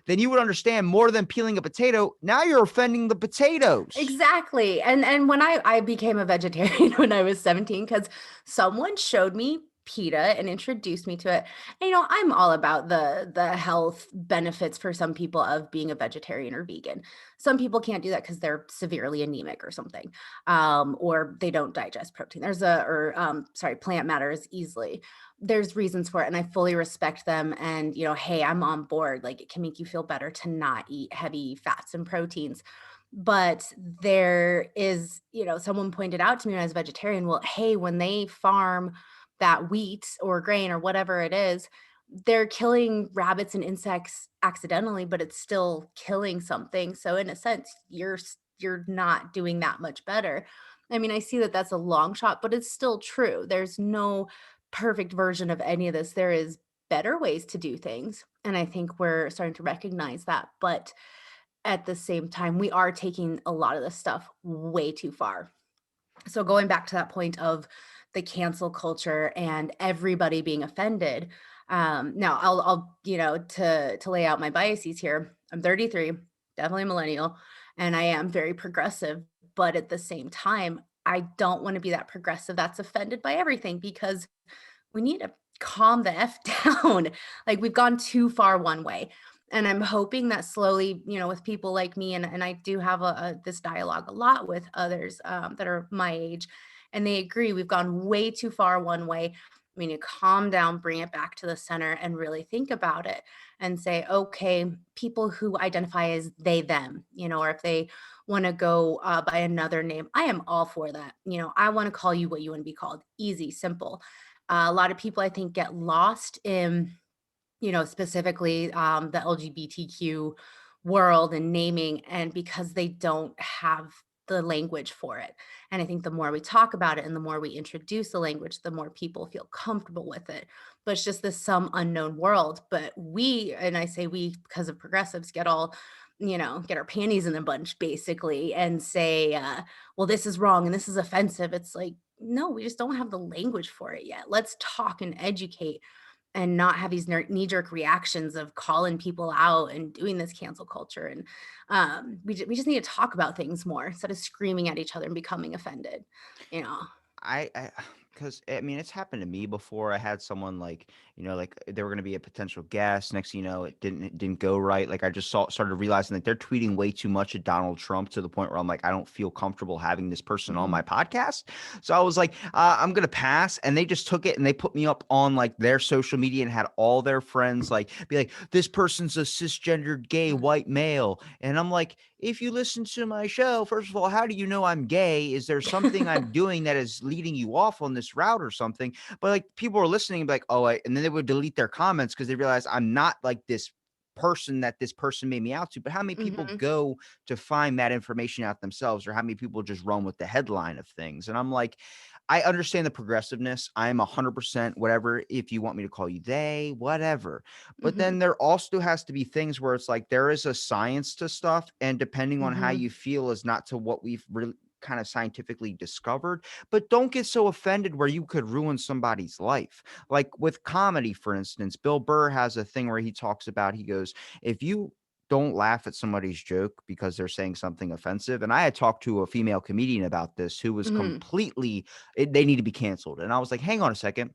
then you would understand more than peeling a potato. Now you're offending the potatoes.
Exactly, and when I became a vegetarian when I was 17, because someone showed me PETA and introduced me to it, and, I'm all about the health benefits for some people of being a vegetarian or vegan. Some people can't do that because 'cause they're severely anemic or something, or they don't digest protein. Sorry, plant matter as easily. There's reasons for it, and I fully respect them, and, hey, I'm on board, like, it can make you feel better to not eat heavy fats and proteins. But there is, someone pointed out to me when I was vegetarian, well, hey, when they farm that wheat or grain or whatever it is, they're killing rabbits and insects accidentally, but it's still killing something. So in a sense, you're not doing that much better. I mean, I see that that's a long shot, but it's still true. There's no perfect version of any of this. There is better ways to do things, and I think we're starting to recognize that. But at the same time, we are taking a lot of this stuff way too far. So going back to that point of the cancel culture and everybody being offended. Now I'll, to lay out my biases here. I'm 33, definitely a millennial, and I am very progressive, but at the same time, I don't want to be that progressive that's offended by everything because we need to calm the F down. Like we've gone too far one way. And I'm hoping that slowly, with people like me, and I do have this dialogue a lot with others that are my age, and they agree we've gone way too far one way. We need to calm down, bring it back to the center, and really think about it and say, okay, people who identify as they, them, or if they want to go by another name, I am all for that. I want to call you what you want to be called. Easy, simple. A lot of people, I think, get lost in, specifically the LGBTQ world and naming, and because they don't have the language for it. And I think the more we talk about it and the more we introduce the language, the more people feel comfortable with it. But it's just this some unknown world. But we, and I say we because of progressives, get all, get our panties in a bunch basically and say, well, this is wrong and this is offensive. It's like, no, we just don't have the language for it yet. Let's talk and educate and not have these knee-jerk reactions of calling people out and doing this cancel culture. And we just need to talk about things more instead of screaming at each other and becoming offended, you know.
I because I mean, it's happened to me before. I had someone like, like they were going to be a potential guest. Next, thing you know, it didn't go right. Like I just started realizing that they're tweeting way too much at Donald Trump to the point where I'm like, I don't feel comfortable having this person on my
Mhm.
podcast. So I was like, I'm gonna pass. And they just took it and they put me up on like their social media and had all their friends like be like, this person's a cisgendered gay
Mm.
white male. And I'm like, if you listen to my show, first of all, how do you know I'm gay? Is there something I'm doing that is leading you off on this route or something? But like people are listening and be like, oh, and then they would delete their comments because they realize I'm not like this person that this person made me out to. But how many people
Mhm.
go to find that information out themselves, or how many people just run with the headline of things? And I'm like, I understand the progressiveness. I'm 100% whatever. If you want me to call you they, whatever. But
Mhm.
then there also has to be things where it's like there is a science to stuff, and depending on how
Mhm.
you feel is not to what we've really kind of scientifically discovered. But don't get so offended where you could ruin somebody's life. Like with comedy, for instance, Bill Burr has a thing where he talks about, he goes, if you don't laugh at somebody's joke because they're saying something offensive. And I had talked to a female comedian about this who was
Mhm.
completely, they need to be canceled. And I was like, hang on a second.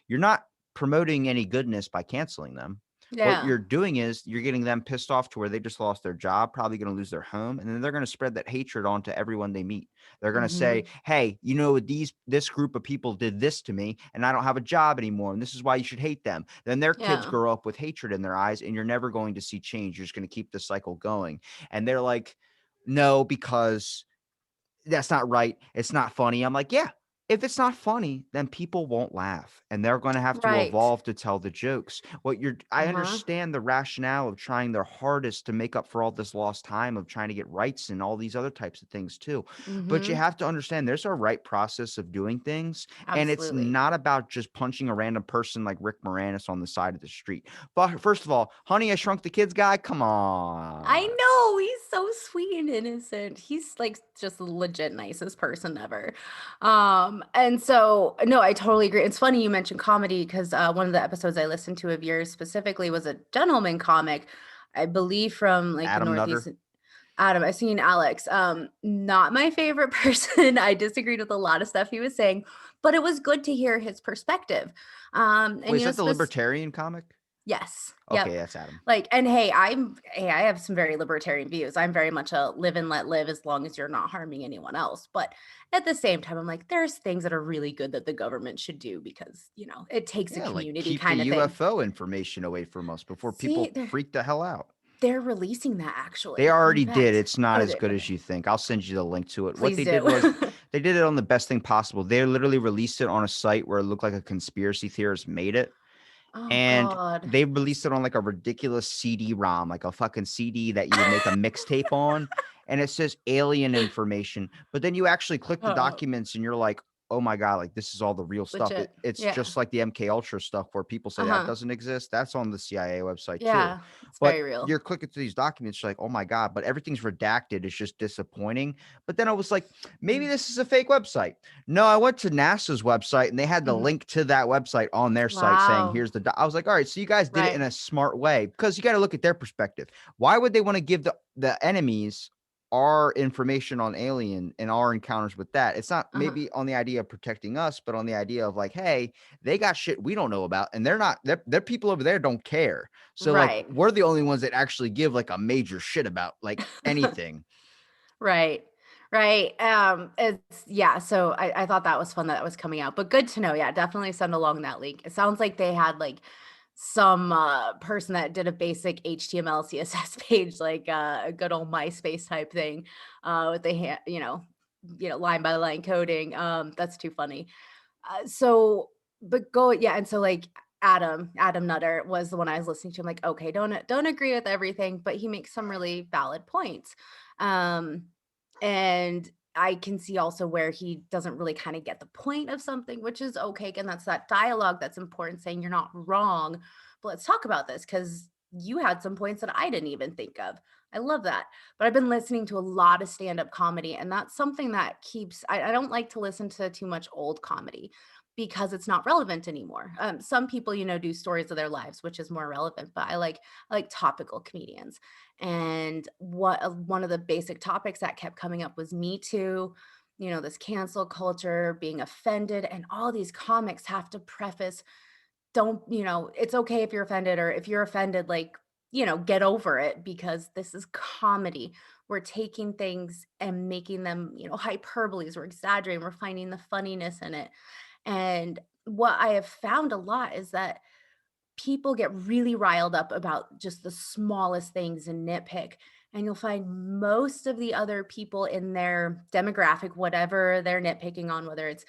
You're not promoting any goodness by canceling them. What
Yeah.
you're doing is you're getting them pissed off to where they just lost their job, probably going to lose their home, and then they're going to spread that hatred onto everyone they meet. They're going to say,
Mhm.
"Hey, this group of people did this to me, and I don't have a job anymore, and this is why you should hate them." Then their kids
Yeah.
grow up with hatred in their eyes, and you're never going to see change. You're just going to keep the cycle going. And they're like, "No, because that's not right. It's not funny." I'm like, yeah, if it's not funny, then people won't laugh and they're going to have to
Right.
evolve to tell the jokes. I
Uh-huh.
understand the rationale of trying their hardest to make up for all this lost time of trying to get rights and all these other types of things too. But you
Mhm.
have to understand there's a right process of doing things. And it's
Absolutely.
not about just punching a random person like Rick Moranis on the side of the street. But first of all, Honey, I Shrunk the Kids guy, come
I
on.
know, he's so sweet and innocent. He's, like, just the legit nicest person ever. And so no, I totally agree. It's funny you mentioned comedy 'cause, one of the episodes I listened to of yours specifically was a gentleman comic, I believe from, like, the
Adam
Northeast.
Nutter.
Adam, I've seen Alex. Not my favorite person. I disagreed with a lot of stuff he was saying, but it was good to hear his perspective. And,
Wait, is that the libertarian comic?
yes.
Okay,
Yep.
that's Adam.
Like, and hey, I have some very libertarian views. I'm very much a live and let live as long as you're not harming anyone else. But at the same time, I'm like, there's things that are really good that the government should do because, it takes a
Yeah, like
community
keep the
kind of thing.
UFO information away from us before
See,
people freak the hell out.
they're releasing that
They
actually. Fun
already did.
fact.
It's not
Oh,
as
they
good as
okay.
you think. I'll send you the link to it. What
Please
they did
do.
was they did it on the best thing possible. They literally released it on a site where it looked like a conspiracy theorist made it.
Oh
And
God.
they released it on like a ridiculous CD-ROM, like a fucking CD that you would make a mixtape on. And it says alien information. But then you actually click the
Oh.
documents and you're like, oh my God, like this is all the real stuff.
Legit.
It's
Yeah.
just like the MK Ultra stuff where people say that
Uh-huh.
doesn't exist. That's on the CIA website too.
Yeah. It's
But
very real.
you're clicking through these documents, you're like, oh my God, but everything's redacted. It's just disappointing. But then I was like, maybe
Mhm.
this is a fake website. No, I went to NASA's website and they had the
Mhm.
link to that website on their site saying,
Wow.
here's the, I was like, all right, so you guys did it
Right.
in a smart way because you got to look at their perspective. Why would they want to give the enemies our information on alien and our encounters with that? It's not
Uh-huh.
maybe on the idea of protecting us, but on the idea of like, hey, they got shit we don't know about, and they're not their people over there don't care. So like
Right.
we're the only ones that actually give like a major shit about like anything.
Right. Right. It's yeah, so I thought that was fun that was coming out, but good to know. Yeah, definitely send along that link. It sounds like they had like some person that did a basic HTML CSS page, like a good old MySpace type thing, with the line by line coding. That's too funny. So, but go yeah, and so like Adam Nutter was the one I was listening to. I'm like, okay, don't agree with everything, but he makes some really valid points. Um, and I can see also where he doesn't really kind of get the point of something, which is okay. And that's that dialogue that's important, saying you're not wrong, but let's talk about this because you had some points that I didn't even think of. I love that. But I've been listening to a lot of stand-up comedy, and that's something that keeps I don't like to listen to too much old comedy because it's not relevant anymore. Some people, do stories of their lives, which is more relevant, but I like topical comedians. And one of the basic topics that kept coming up was Me Too, this cancel culture, being offended, and all these comics have to preface, don't, it's okay if you're offended, or if you're offended, like, get over it because this is comedy. We're taking things and making them, hyperboles, we're exaggerating, we're finding the funniness in it. And what I have found a lot is that people get really riled up about just the smallest things and nitpick. And you'll find most of the other people in their demographic, whatever they're nitpicking on, whether it's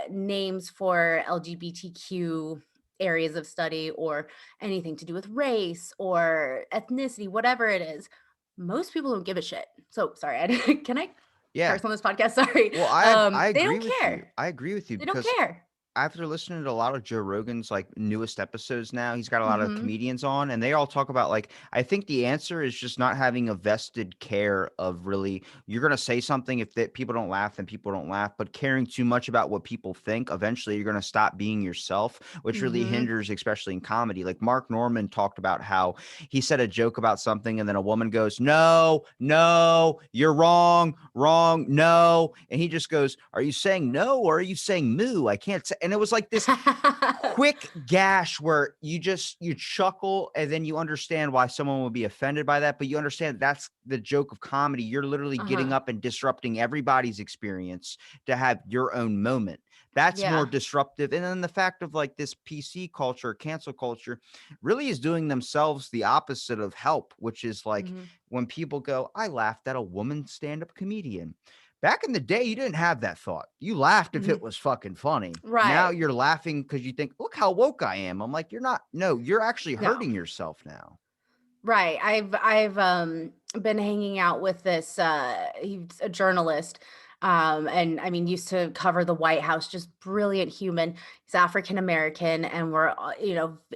names for LGBTQ areas of study or anything to do with race or ethnicity, whatever it is, most people don't give a shit. So sorry, can I
Yeah.
curse on this podcast? Sorry.
Well, I
They
agree
don't
with you.
care.
I agree with you
They don't
because
care.
after listening to a lot of Joe Rogan's like newest episodes now, he's got a lot of
Hmm.
comedians on and they all talk about like I think the answer is just not having a vested care of really you're going to say something if that people don't laugh then people don't laugh, but caring too much about what people think, eventually you're going to stop being yourself, which really
Hmm.
hinders especially in comedy. Like Mark Norman talked about how he said a joke about something and then a woman goes, "No, no, you're wrong, wrong, no." And he just goes, "Are you saying no or are you saying moo? I can't say." And it was like this quick gash where you chuckle and then you understand why someone would be offended by that, but you understand that's the joke of comedy. You're literally getting
Uh-huh.
up and disrupting everybody's experience to have your own moment. That's more
Yeah.
disruptive. And then the fact of like this PC culture, cancel culture, really is doing themselves the opposite of help, which is like
Mhm.
when people go, I laughed at a woman stand-up comedian. Back in the day, you didn't have that thought. You laughed if it
Mhm.
was fucking funny. Now
Right.
you're laughing because you think, look how woke I am. I'm like, you're not, no, you're actually
No.
hurting yourself now.
Right. I've been hanging out with this he's a journalist, and I mean used to cover the White House, just brilliant human. He's African American, and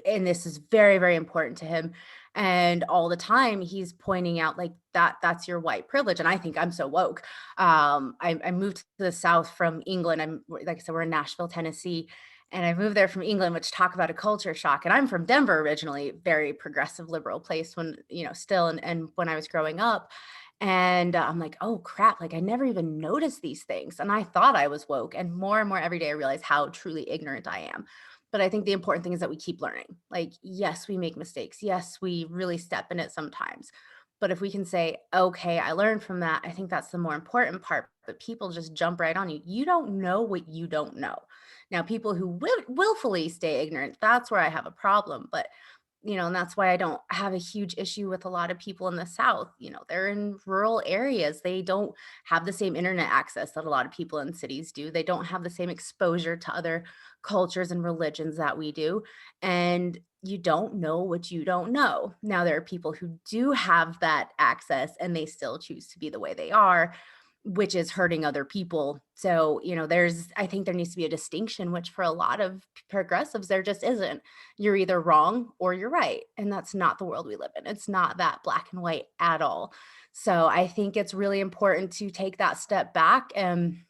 and this is very, very important to him. And all the time he's pointing out like that's your white privilege. And I think I'm so woke. I moved to the South from England. Like I said, we're in Nashville, Tennessee, and I moved there from England, which talk about a culture shock. And I'm from Denver originally, very progressive liberal place when, still and when I was growing up. And I'm like, oh crap, like I never even noticed these things. And I thought I was woke. And more every day I realize how truly ignorant I am. But I think the important thing is that we keep learning. Like, yes, we make mistakes. Yes, we really step in it sometimes. But if we can say, okay, I learned from that, I think that's the more important part. But people just jump right on you. You don't know what you don't know. Now, people who willfully stay ignorant, that's where I have a problem. But and that's why I don't have a huge issue with a lot of people in the South. They're in rural areas. They don't have the same internet access that a lot of people in cities do. They don't have the same exposure to other cultures and religions that we do. And you don't know what you don't know. Now, there are people who do have that access and they still choose to be the way they are. which is hurting other people. So, I think there needs to be a distinction, which for a lot of progressives, there just isn't. You're either wrong or you're right. And that's not the world we live in. It's not that black and white at all. So I think it's really important to take that step back and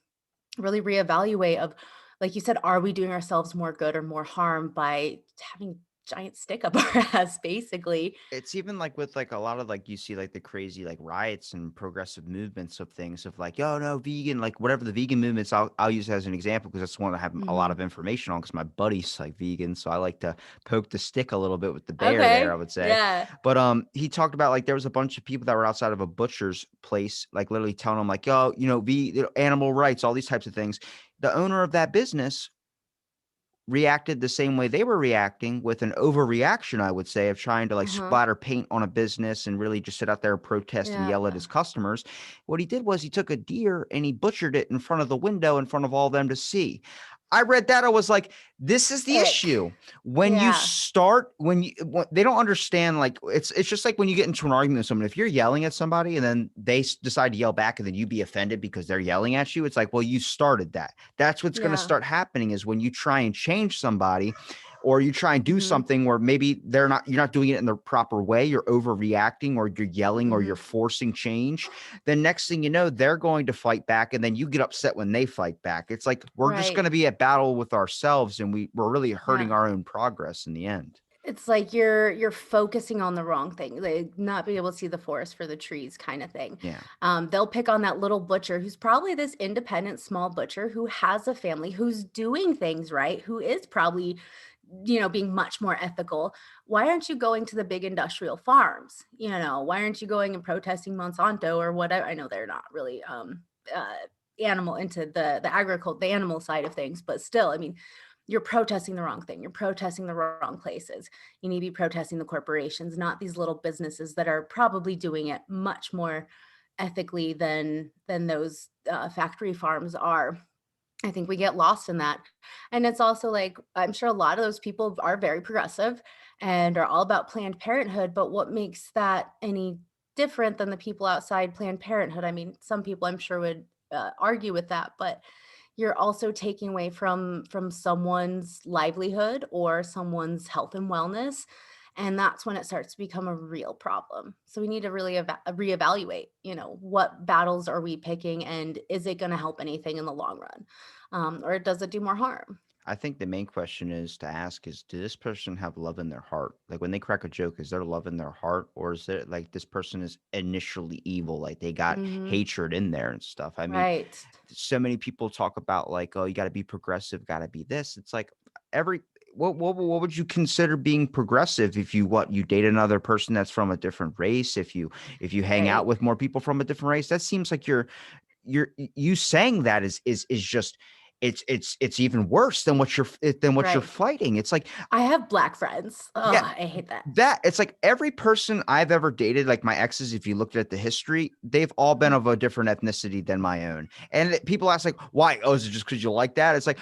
really reevaluate of, like you said, are we doing ourselves more good or more harm by having giant stick up our ass, basically?
It's even like with like a lot of like you see like the crazy like riots and progressive movements of things of like, oh no, vegan, like whatever the vegan movements, I'll use as an example because that's one I have a lot
Mhm.
of information on because my buddy's like vegan. So I like to poke the stick a little bit with the bear there, I
Okay.
would say.
Yeah.
But he talked about like there was a bunch of people that were outside of a butcher's place, like literally telling them like, oh, animal rights, all these types of things. The owner of that business reacted the same way they were reacting with an overreaction, I would say, of trying to like
Uh-huh.
splatter paint on a business and really just sit out there and protest and
Yeah.
yell at his customers. What he did was he took a deer and he butchered it in front of the window in front of all them to see. I read that. I was like, this is the
Ick.
issue. When you
Yeah.
start, when they don't understand, like it's just like when you get into an argument with someone, if you're yelling at somebody and then they decide to yell back and then you be offended because they're yelling at you, it's like, well, you started that. That's what's going to
Yeah.
start happening is when you try and change somebody or you try and do
Mhm.
something where maybe you're not doing it in the proper way, you're overreacting or you're yelling or you're
Mhm.
forcing change, then next thing you know, they're going to fight back and then you get upset when they fight back. It's like we're just going
Right.
to be at battle with ourselves and we're really hurting
Yeah.
our own progress in the end.
It's like you're focusing on the wrong thing, like, not being able to see the forest for the trees kinda thing.
Yeah.
They'll pick on that little butcher who's probably this independent small butcher who has a family, who's doing things right, who is probably, being much more ethical. Why aren't you going to the big industrial farms? Why aren't you going and protesting Monsanto or whatever? I know they're not really, uh, animal into the animal side of things, but still, I mean, you're protesting the wrong thing. You're protesting the wrong places. You need to be protesting the corporations, not these little businesses that are probably doing it much more ethically than those factory farms are. I think we get lost in that. And it's also like, I'm sure a lot of those people are very progressive and are all about Planned Parenthood, but what makes that any different than the people outside Planned Parenthood? I mean, some people I'm sure would argue with that, but you're also taking away from someone's livelihood or someone's health and wellness, and that's when it starts to become a real problem. So we need to really reevaluate, what battles are we picking, and is it going to help anything in the long run, or does it do more harm?
I think the main question is to ask is, do this person have love in their heart? Like when they crack a joke, is there love in their heart? Or is it like this person is initially evil? Like they got
Hmm.
hatred in there and stuff. I mean,
Right.
so many people talk about like, oh, you got to be progressive, got to be this. It's like every what would you consider being progressive if you date another person that's from a different race, if you hang out
Right.
with more people from a different race? That seems like you saying that is just it's even worse than what you're
Right.
fighting. It's like,
I have black friends. Oh,
yeah,
I hate that.
that it's like every person I've ever dated, like my exes, if you looked at the history, they've all been
Mhm.
of a different ethnicity than my own. And people ask like, why? Oh, is it just because you like that? It's like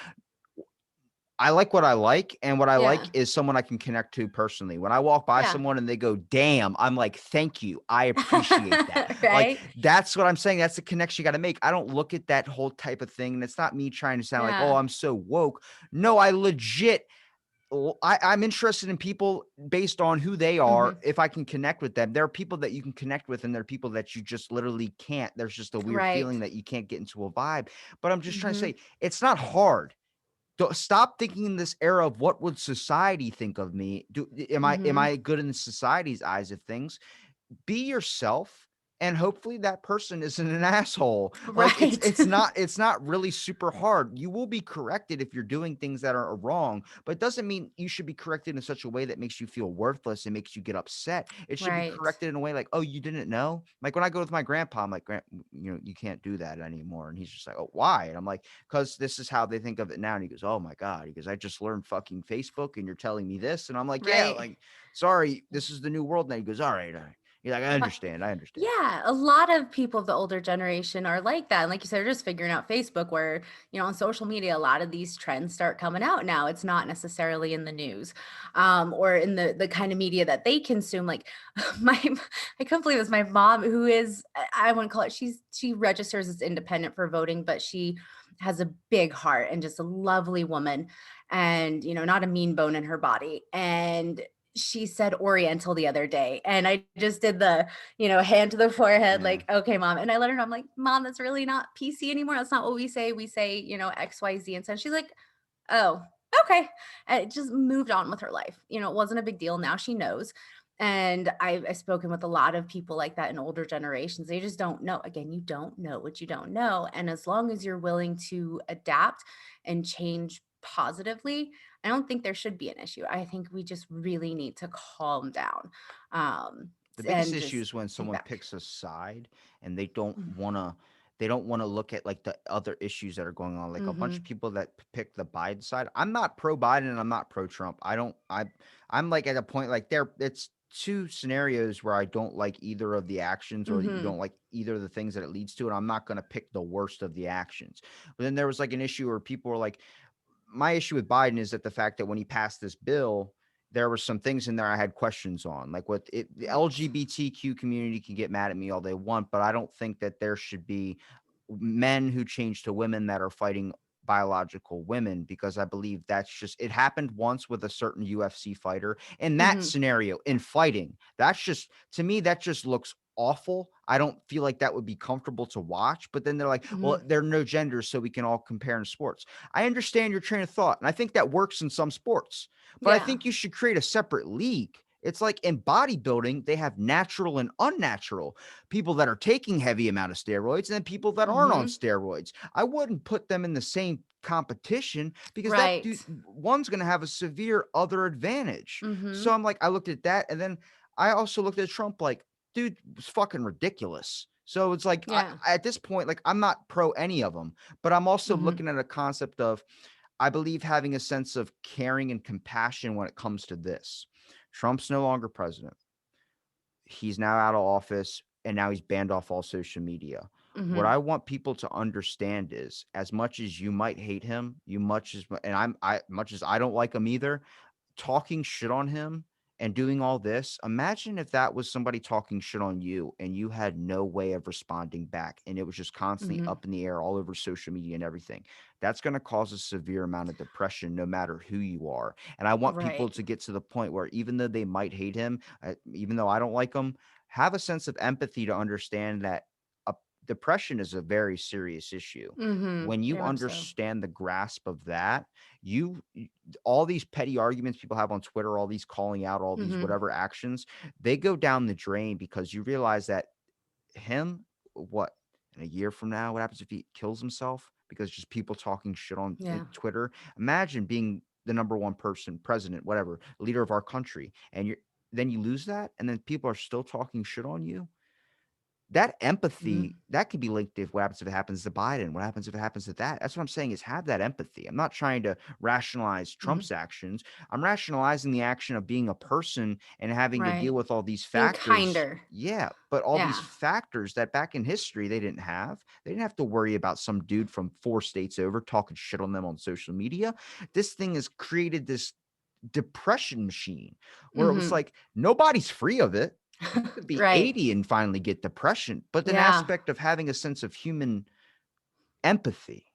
I like what I like, and what I like
Yeah.
is someone I can connect to personally. When I walk by
Yeah.
someone and they go, "Damn," I'm like, "Thank you. I appreciate that." Like,
Right.
that's what I'm saying. That's the connection you gotta make. I don't look at that whole type of thing, and it's not me trying to sound like, "Oh,
Yeah.
I'm so woke." No, I legit I'm interested in people based on who they are.
Hmm.
If I can connect with them, there are people that you can connect with, and there are people that you just literally can't. There's just a weird
Right.
feeling that you can't get into a vibe. But I'm just trying to
Hmm.
say, it's not hard. Stop thinking in this era of what would society think of me. Am
Hmm.
I good in society's eyes of things? Be yourself, and hopefully that person isn't an asshole. Like
Right.
it's not really super hard. You will be corrected if you're doing things that are wrong, but it doesn't mean you should be corrected in such a way that makes you feel worthless and makes you get upset. It should be
Right.
corrected in a way like, oh, you didn't know. Like when I go with my grandpa, I'm like, you can't do that anymore, and he's just like, oh, why? And I'm like, because this is how they think of it now. And he goes, oh my god, he goes, I just learned fucking Facebook, and you're telling me this, and I'm like, yeah,
Right.
like, sorry, this is the new world. And he goes, all right. You're like, I understand.
Yeah, a lot of people of the older generation are like that. And like you said, they're just figuring out Facebook where, on social media, a lot of these trends start coming out now. It's not necessarily in the news, or in the kind of media that they consume. Like my I couldn't believe this. My mom, who is I wouldn't call it, she registers as independent for voting, but she has a big heart and just a lovely woman and not a mean bone in her body. And she said Oriental the other day. And I just did the hand to the forehead,
Yeah.
like, okay, mom. And I let her know, I'm like, mom, that's really not PC anymore. That's not what we say. We say, XYZ. And so she's like, oh, okay. And it just moved on with her life. It wasn't a big deal. Now she knows. And I've spoken with a lot of people like that in older generations. They just don't know. Again, you don't know what you don't know. And as long as you're willing to adapt and change positively, I don't think there should be an issue. I think we just really need to calm down, um,
The biggest
and
issue
just
is when
think
someone
back.
picks a side and
Mm.
they don't wanna look at, like, the other issues that are going on, like, a bunch of
Mhm.
people that pick the Biden side. I'm not pro Biden and I'm not pro Trump. I'm, like, at a point, like, it's 2 scenarios where I don't like either of the actions or you don't
Mhm.
like either of the things that it leads to, and I'm not gonna pick the worst of the actions. But then there was, like, an issue where people were like, my issue with Biden is that the fact that when he passed this bill, there were some things in there I had questions on. Like what it, the
Right.
LGBTQ community can get mad at me all they want, but I don't think that there should be men who change to women that are fighting biological women because I believe that's just it happened once with a certain UFC fighter. In that
Mhm.
scenario, in fighting, that's just to me, that just looks awful. I don't feel like that would be comfortable to watch. But then they're like, well,
Mhm.
there are no genders, so we can all compare in sports. I understand your train of thought, and I think that works in some sports, but I
Yeah.
think you should create a separate league. It's like in bodybuilding, they have natural and unnatural people that are taking heavy amount of steroids and then people that aren't on
Mhm.
steroids. I wouldn't put them in the same competition because that
Right.
dude, one's going to have a severe other advantage. So
Mhm.
I'm like, I looked at that, and then I also looked at Trump like, dude was fucking ridiculous. So it's like
Yeah.
at this point, like I'm not pro any of them, but I'm also
Mhm.
looking at a concept of I believe having a sense of caring and compassion when it comes to this. Trump's no longer president. He's now out of office and now he's banned off all social media. What
Mhm.
I want people to understand is as much as you might hate him, you much as and I much as I don't like him either, talking shit on him and doing all this, imagine if that was somebody talking shit on you and you had no way of responding back and it was just constantly
Mhm.
up in the air all over social media and everything. That's going to cause a severe amount of depression no matter who you are. And I want people
Right.
to get to the point where even though they might hate him, even though I don't like him, have a sense of empathy to understand that a depression is a very serious issue.
Mhm.
When you
Very much so.
understand the grasp of that, you all these petty arguments people have on Twitter, all these calling out, all these
Mhm.
whatever actions, they go down the drain because you realize that him, what, in a year from now, what happens if he kills himself because just people talking shit on
Yeah.
Twitter? Imagine being the number one person, president, whatever, leader of our country, and then you lose that, and then people are still talking shit on you. That empathy,
Mhm.
that could be linked to what happens if it happens to Biden, what happens if it happens to that. That's what I'm saying is have that empathy. I'm not trying to rationalize
Mhm.
Trump's actions. I'm rationalizing the action of being a person and having to deal
Right.
with all these
Being
factors.
kinder.
Yeah, but all these
Yeah.
factors that back in history they didn't have. They didn't have to worry about some dude from 4 states over talking shit on them on social media. This thing has created this depression machine where it was
Mhm.
like nobody's free of it. You could be
Right.
80 and finally get depression, but an
Yeah.
aspect of having a sense of human empathy.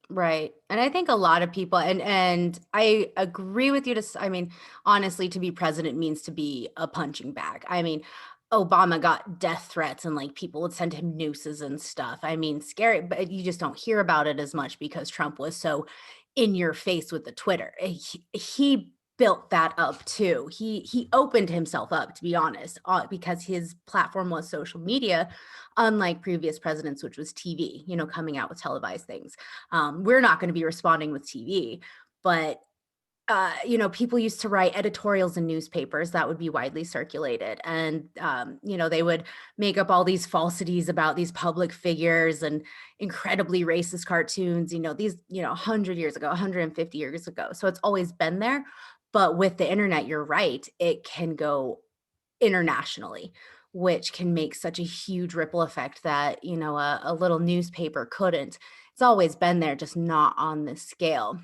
Right. And I think a lot of people, and I agree with you I mean, honestly, to be president means to be a punching bag. I mean, Obama got death threats and like people would send him nooses and stuff. I mean, scary, but you just don't hear about it as much because Trump was so in your face with the Twitter. He built that up too. He opened himself up, to be honest, because his platform was social media, unlike previous presidents, which was TV, coming out with televised things. We're not going to be responding with TV, but people used to write editorials in newspapers that would be widely circulated. And, they would make up all these falsities about these public figures and incredibly racist cartoons, these, 100 years ago, 150 years ago. So it's always been there. But with the internet, you're right, it can go internationally. which can make such a huge ripple effect that, a little newspaper couldn't. It's always been there, just not on this scale.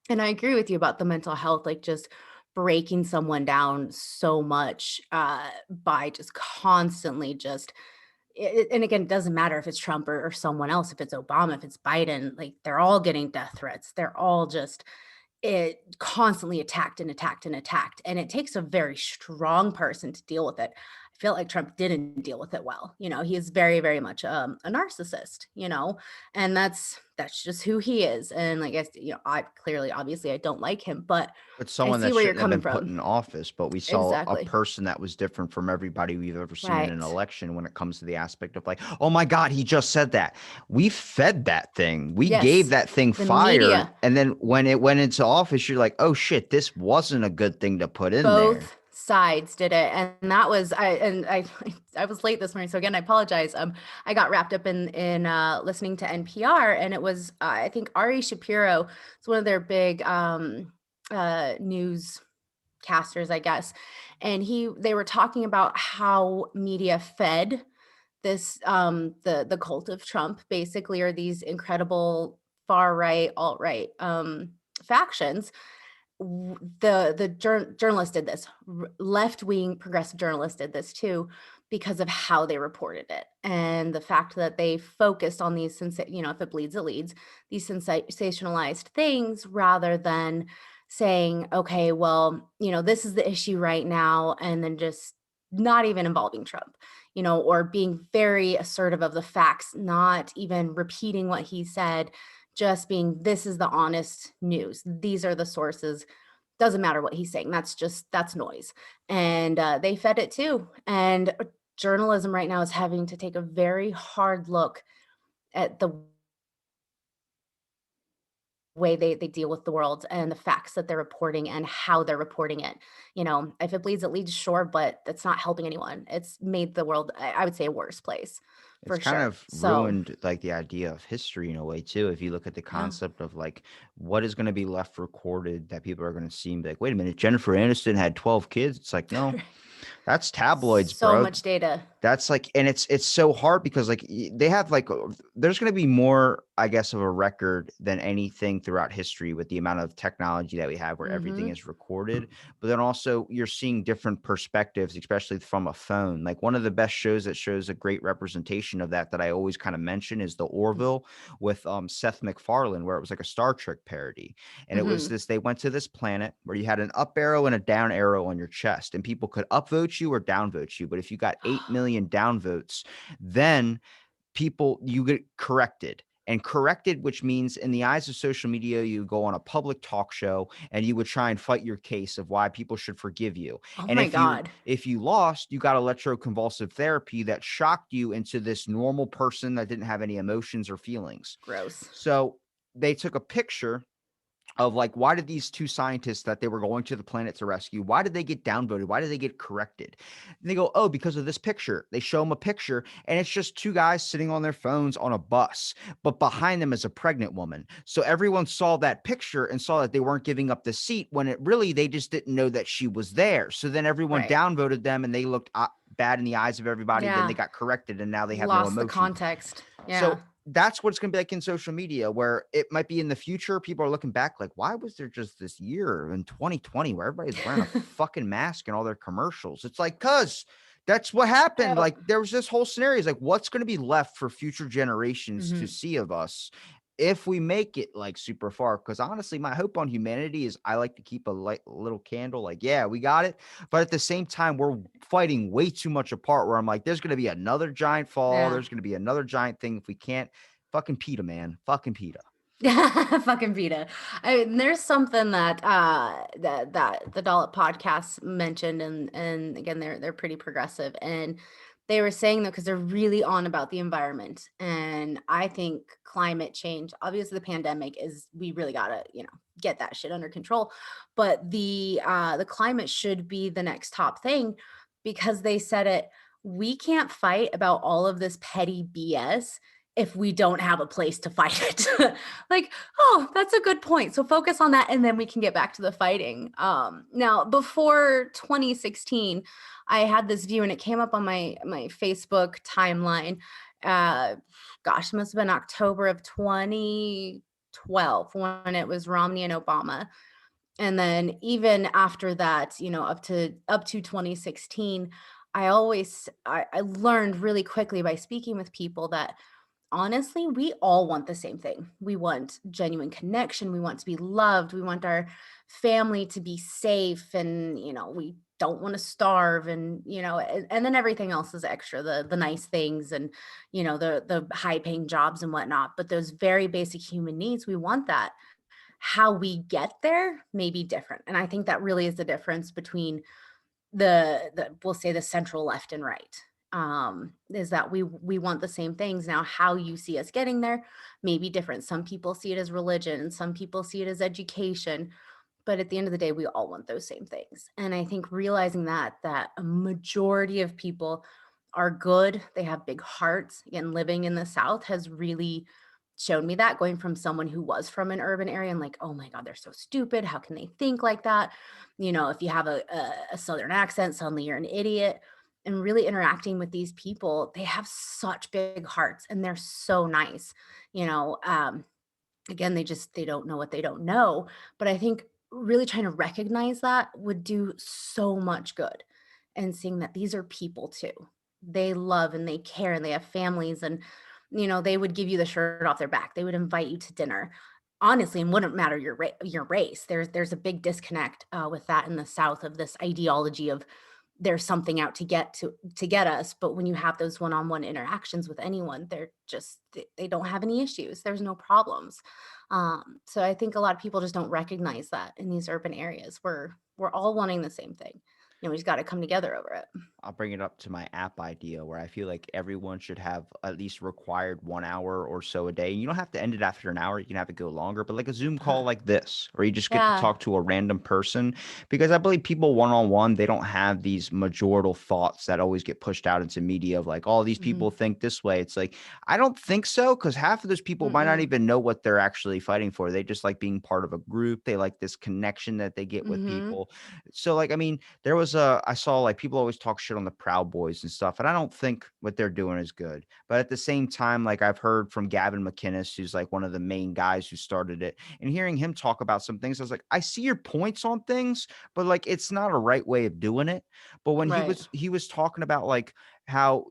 And I agree with you about the mental health, like just breaking someone down so much by just constantly just and again, it doesn't matter if it's Trump or someone else, if it's Obama, if it's Biden, like they're all getting death threats. They're all just constantly attacked and attacked and attacked. And it takes a very strong person to deal with it. I feel like Trump didn't deal with it well. He is very, very much a narcissist, and that's just who he is. And like I, I clearly, obviously, I don't like him, but
But
I
someone
see
that
where you're
shouldn't have
coming
been put
from.
in office, but we saw a
Exactly.
person that was different from everybody we've ever seen in an
Right.
election when it comes to the aspect of like, oh my God, he just said that. We fed that thing. We gave
Yes.
that thing
The
fire.
media.
And then when it went into office, you're like, oh shit, this wasn't a good thing to put in there.
Both sides did it, and that was I I was late this morning, so again, I apologize. I got wrapped up in listening to NPR, and it was I think Ari Shapiro. It's one of their big news casters, I guess, and they were talking about how media fed this the cult of Trump, basically, or these incredible far right, alt right factions. The journalist did this, left wing progressive journalist did this too, because of how they reported it and the fact that they focused on these if it bleeds it leads, these sensationalized things, rather than saying, okay, well, this is the issue right now, and then just not even involving Trump, or being very assertive of the facts, not even repeating what he said, just being, this is the honest news, these are the sources, doesn't matter what he's saying, that's noise. And they fed it too. And journalism right now is having to take a very hard look at the way they deal with the world and the facts that they're reporting and how they're reporting it. If it bleeds, it leads, sure, but that's not helping anyone. It's made the world, I would say, a worse place
It's
for
kind
sure.
of
So,
ruined like the idea of history in a way too. If you look at the
yeah.
concept of like what is going to be left recorded that people are going to see and be like, wait a minute, Jennifer Aniston had 12 kids. It's like, no, that's tabloids,
So
bro.
much data.
That's like, and it's so hard because like they have like there's going to be more, I guess, of a record than anything throughout history with the amount of technology that we have where everything
Hmm.
is recorded. But then also you're seeing different perspectives, especially from a phone. Like one of the best shows that shows a great representation of that I always kind of mention is the Orville with Seth MacFarlane, where it was like a Star Trek parody. And it was
Hmm.
this, they went to this planet where you had an up arrow and a down arrow on your chest, and people could upvote you or downvote you. But if you got 8 million downvotes, then you get corrected. And corrected, which means in the eyes of social media, you go on a public talk show and you would try and fight your case of why people should forgive you.
Oh
And
my
if you
God.
if you lost, you got electroconvulsive therapy that shocked you into this normal person that didn't have any emotions or feelings.
Gross.
So they took a picture of like, why did these two scientists that they were going to the planet to rescue, why did they get downvoted? Why did they get corrected? And they go, oh, because of this picture. They show them a picture and it's just two guys sitting on their phones on a bus, but behind them is a pregnant woman. So everyone saw that picture and saw that they weren't giving up the seat when it really, they just didn't know that she was there. So then everyone
Right.
downvoted them and they looked bad in the eyes of everybody. Then they
Yeah.
got corrected and now they have no
Lost the
emotion.
context. Yeah.
So that's what it's going to be like in social media, where it might be in the future. People are looking back like, why was there just this year in 2020 where everybody's wearing a fucking mask in all their commercials? It's like, cuz that's what happened.
Oh.
Like there was this whole scenario. It's like, what's going to be left for future generations to
Mhm.
see of us if we make it like super far? Because honestly, my hope on humanity is I like to keep a little candle. Like, yeah, we got it. But at the same time, we're fighting way too much apart where I'm like, there's going to be another giant fall.
Yeah.
There's going to be another giant thing. If we can't, fucking PETA, man. Fucking PETA.
Fucking PETA. I mean, there's something that the Dollop podcast mentioned, and again, they're pretty progressive, and they were saying that because they're really on about the environment, and I think climate change, obviously the pandemic is, we really gotta, get that shit under control, but the climate should be the next top thing, because they said it, we can't fight about all of this petty BS if we don't have a place to fight it. Like, oh, that's a good point. So focus on that and then we can get back to the fighting. Now before 2016, I had this view and it came up on my Facebook timeline. Uh Gosh, it must have been October of 2012 when it was Romney and Obama. And then even after that, up to 2016, I learned really quickly by speaking with people that honestly, we all want the same thing. We want genuine connection. We want to be loved. We want our family to be safe and, we don't want to starve and then everything else is extra, the nice things and, the high paying jobs and whatnot. But those very basic human needs, we want that. How we get there may be different. And I think that really is the difference between the we'll say the central left and right, is that we want the same things. Now how you see us getting there may be different. Some people see it as religion, some people see it as education, but at the end of the day we all want those same things. And I think realizing that a majority of people are good, they have big hearts. Again, living in the South has really shown me that, going from someone who was from an urban area and like, oh my God, they're so stupid, how can they think like that? If you have a southern accent, suddenly you're an idiot. And really interacting with these people, they have such big hearts and they're so nice. you know um Again, they don't know what they don't know, but I think really trying to recognize that would do so much good, and seeing that these are people too. They love and they care and they have families, and they would give you the shirt off their back. They would invite you to dinner. Honestly, and wouldn't matter your race. There's a big disconnect with that in the South, of this ideology of there's something out to get us. But when you have those one-on-one interactions with anyone, they don't have any issues, there's no problems. So I think a lot of people just don't recognize that in these urban areas. We're all wanting the same thing. We just got to come together over it.
I'll bring it up to my app idea where I feel like everyone should have at least required 1 hour or so a day. You don't have to end it after an hour. You can have it go longer, but like a Zoom call like this, where you just get to
Yeah.
talk to a random person. Because I believe people one on one, they don't have these majority thoughts that always get pushed out into media of like, all these people
Hmm.
think this way. It's like, I don't think so. Cause half of those people might not
Mm-mm.
even know what they're actually fighting for. They just like being part of a group. They like this connection that they get with
Hmm.
people. So, like, I mean, there was a I saw like people always talk shit on the Proud Boys and stuff, and I don't think what they're doing is good. But at the same time, like I've heard from Gavin McInnes, who's like one of the main guys who started it, and hearing him talk about some things, I was like, I see your points on things, but like it's not a right way of doing it. But when
Right.
he was talking about like how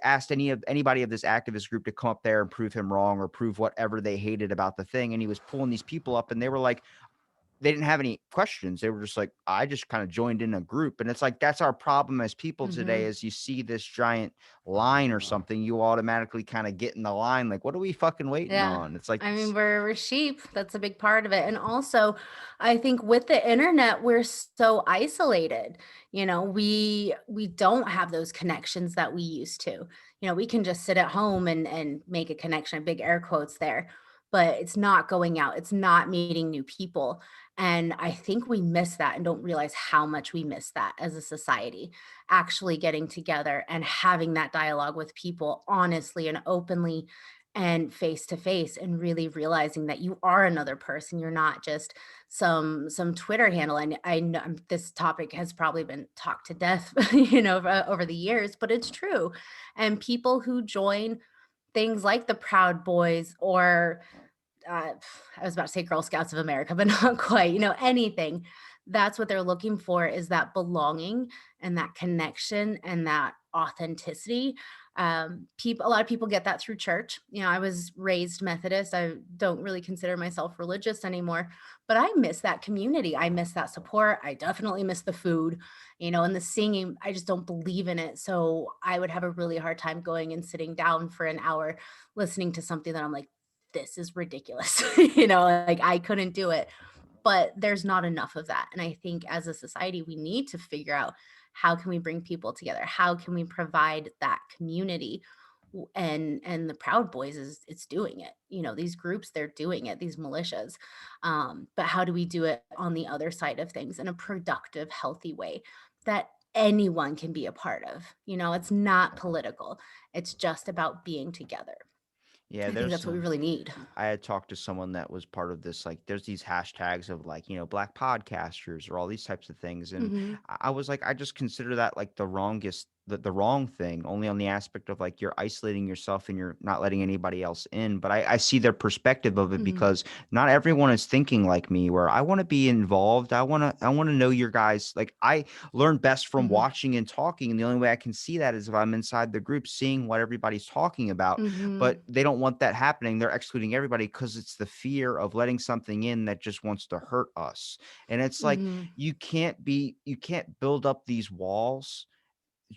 asked anybody of this activist group to come up there and prove him wrong or prove whatever they hated about the thing, and he was pulling these people up, and they were like, they didn't have any questions. They were just like, I just kind of joined in a group. And it's like, that's our problem as people today,
Hmm.
is you see this giant line or something, you automatically kind of get in the line. Like, what are we fucking waiting
Yeah.
on? It's like,
I mean, we're sheep. That's a big part of it. And also, I think with the internet, we're so isolated. We don't have those connections that we used to. We can just sit at home and make a connection, big air quotes there, but it's not going out. It's not meeting new people. And I think we miss that and don't realize how much we miss that as a society, actually getting together and having that dialogue with people honestly and openly and face to face, and really realizing that you are another person. You're not just some Twitter handle. And I know this topic has probably been talked to death, over the years, but it's true. And people who join things like the Proud Boys or uh, I was about to say Girl Scouts of America, but not quite, anything. That's what they're looking for, is that belonging and that connection and that authenticity. A lot of people get that through church. I was raised Methodist. I don't really consider myself religious anymore, but I miss that community. I miss that support. I definitely miss the food, and the singing. I just don't believe in it. So I would have a really hard time going and sitting down for an hour listening to something that I'm like, this is ridiculous. Like I couldn't do it. But there's not enough of that. And I think as a society, we need to figure out how can we bring people together? How can we provide that community? And the Proud Boys is it's doing it. These groups, they're doing it, these militias. But how do we do it on the other side of things in a productive, healthy way that anyone can be a part of? It's not political. It's just about being together.
Yeah,
I think that's what we really need.
I had talked to someone that was part of this, like, there's these hashtags of like, black podcasters or all these types of things. And
Mhm.
I was like, I just consider that like the wrong thing, only on the aspect of like you're isolating yourself and you're not letting anybody else in. But I see their perspective of it
Mhm.
because not everyone is thinking like me, where I want to be involved. I want to know your guys. Like, I learn best from
Mhm.
watching and talking. And the only way I can see that is if I'm inside the group seeing what everybody's talking about,
Mhm.
but they don't want that happening. They're excluding everybody because it's the fear of letting something in that just wants to hurt us. And it's like
Mhm.
you can't build up these walls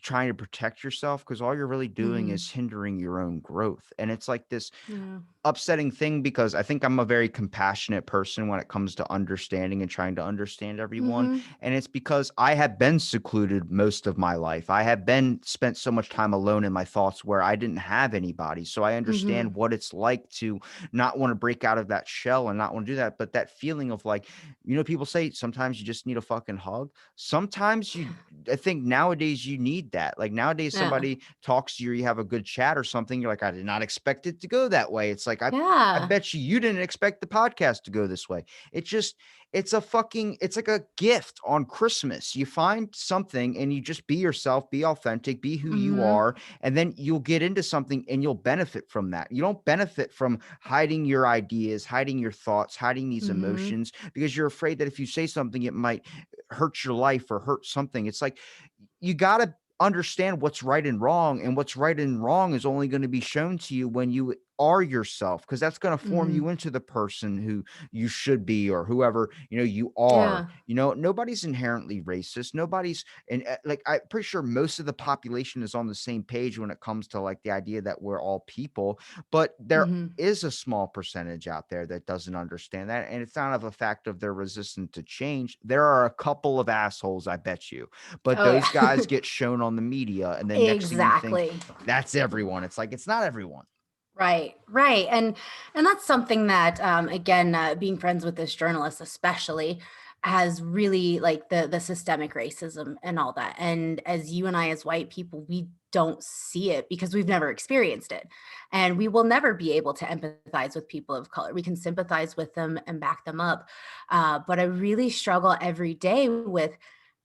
trying to protect yourself, because all you're really doing
Mhm.
is hindering your own growth. And it's like this
Yeah.
upsetting thing, because I think I'm a very compassionate person when it comes to understanding and trying to understand everyone.
Mhm.
And it's because I have been secluded most of my life. I have been spent so much time alone in my thoughts where I didn't have anybody. So I
Mhm.
understand what it's like to not want to break out of that shell and not want to do that. But that feeling of like, people say sometimes you just need a fucking hug. Sometimes I think nowadays you need that. Like, nowadays,
Yeah.
somebody talks to you, you have a good chat or something. You're like, I did not expect it to go that way. It's like, I
Yeah.
bet you didn't expect the podcast to go this way. It just, it's like a gift on Christmas. You find something and you just be yourself, be authentic, be who you
Mhm.
are. And then you'll get into something and you'll benefit from that. You don't benefit from hiding your ideas, hiding your thoughts, hiding these
Mhm.
emotions, because you're afraid that if you say something, it might hurt your life or hurt something. It's like, you got to understand what's right and wrong, and what's right and wrong is only going to be shown to you when you are yourself, because that's going to form
Mhm.
you into the person who you should be, or whoever you are.
Yeah.
Nobody's inherently racist. Nobody's, and like, I'm pretty sure most of the population is on the same page when it comes to like the idea that we're all people. But there
Mhm.
is a small percentage out there that doesn't understand that, and it's not of a fact of they're resistant to change. There are a couple of assholes, I bet you, but
Oh, yeah.
those guys get shown on the media, and then next thing you think,
Exactly.
that's everyone. It's like, it's not everyone.
Right, right, and that's something that, again, being friends with this journalist especially has really like the systemic racism and all that. And as you and I, as white people, we don't see it because we've never experienced it, and we will never be able to empathize with people of color. We can sympathize with them and back them up, but I really struggle every day with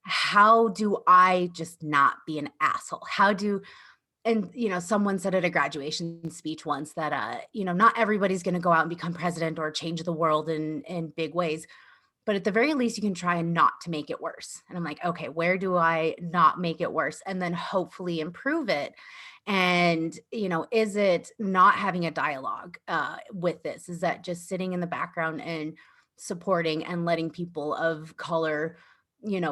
how do I just not be an asshole? How do and someone said at a graduation speech once that not everybody's going to go out and become president or change the world in big ways, but at the very least you can try and not to make it worse. And I'm like, okay, where do I not make it worse and then hopefully improve it? And is it not having a dialogue with this? Is that just sitting in the background and supporting and letting people of color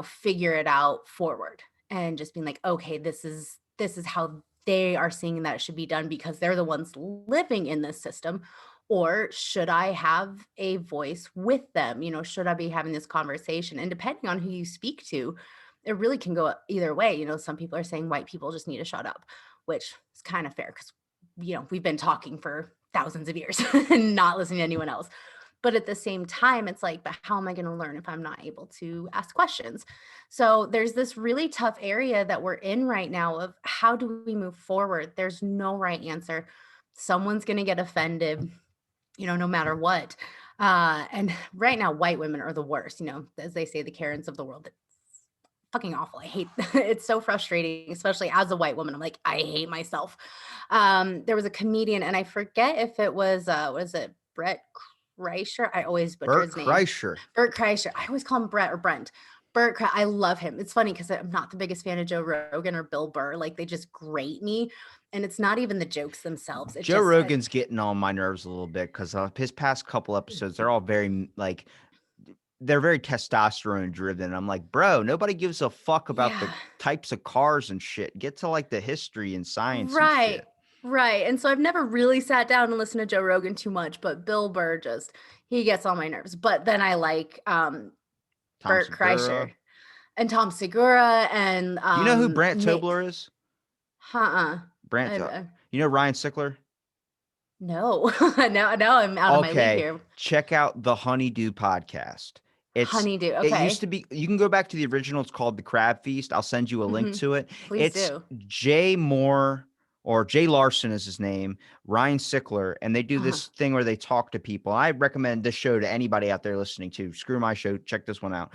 figure it out forward, and just being like, okay, this is how they are seeing that it should be done because they're the ones living in this system? Or should I have a voice with them? Should I be having this conversation? And depending on who you speak to, it really can go either way. Some people are saying white people just need to shut up, which is kind of fair because we've been talking for thousands of years and not listening to anyone else. But at the same time, it's like, but how am I going to learn if I'm not able to ask questions? So there's this really tough area that we're in right now of how do we move forward? There's no right answer. Someone's going to get offended, no matter what. And right now, white women are the worst, as they say, the Karens of the world. It's fucking awful. I hate it's so frustrating, especially as a white woman. I'm like, I hate myself. There was a comedian, and I forget if it was it Brett Kreischer? I always butcher
Bert
his name.
Kreischer.
Bert Kreischer. I always call him Brett or Brent. I love him. It's funny because I'm not the biggest fan of Joe Rogan or Bill Burr. Like, they just grate me. And it's not even the jokes themselves. It
Joe
just
Rogan's getting on my nerves a little bit because his past couple episodes, they're all very like, they're very testosterone driven. I'm like, bro, nobody gives a fuck about the
yeah.
types of cars and shit. Get to like the history and science and
Right.
shit.
Right. And so I've never really sat down and listened to Joe Rogan too much, but Bill Burr just he gets on my nerves. But then I like
Tom
Bert
Segura.
Kreischer and Tom Segura and
Do you know who Brant
Nick.
Tobler is?
Uh-uh.
Brant,
I
Ryan Sickler?
no. No, I'm out of my league
Okay,
here.
check out the Honeydew podcast. It's
Honeydew.
it used
Okay.
to be, you can go back to the original. It's called The Crab Feast. I'll send you a link
Hmm.
to it.
Please
It's
do.
Jay Moore. or Jay Larson is his name, Ryan Sickler, and they do
Uh-huh.
this thing where they talk to people. I recommend this show to anybody out there listening to. Screw my show, check this one out.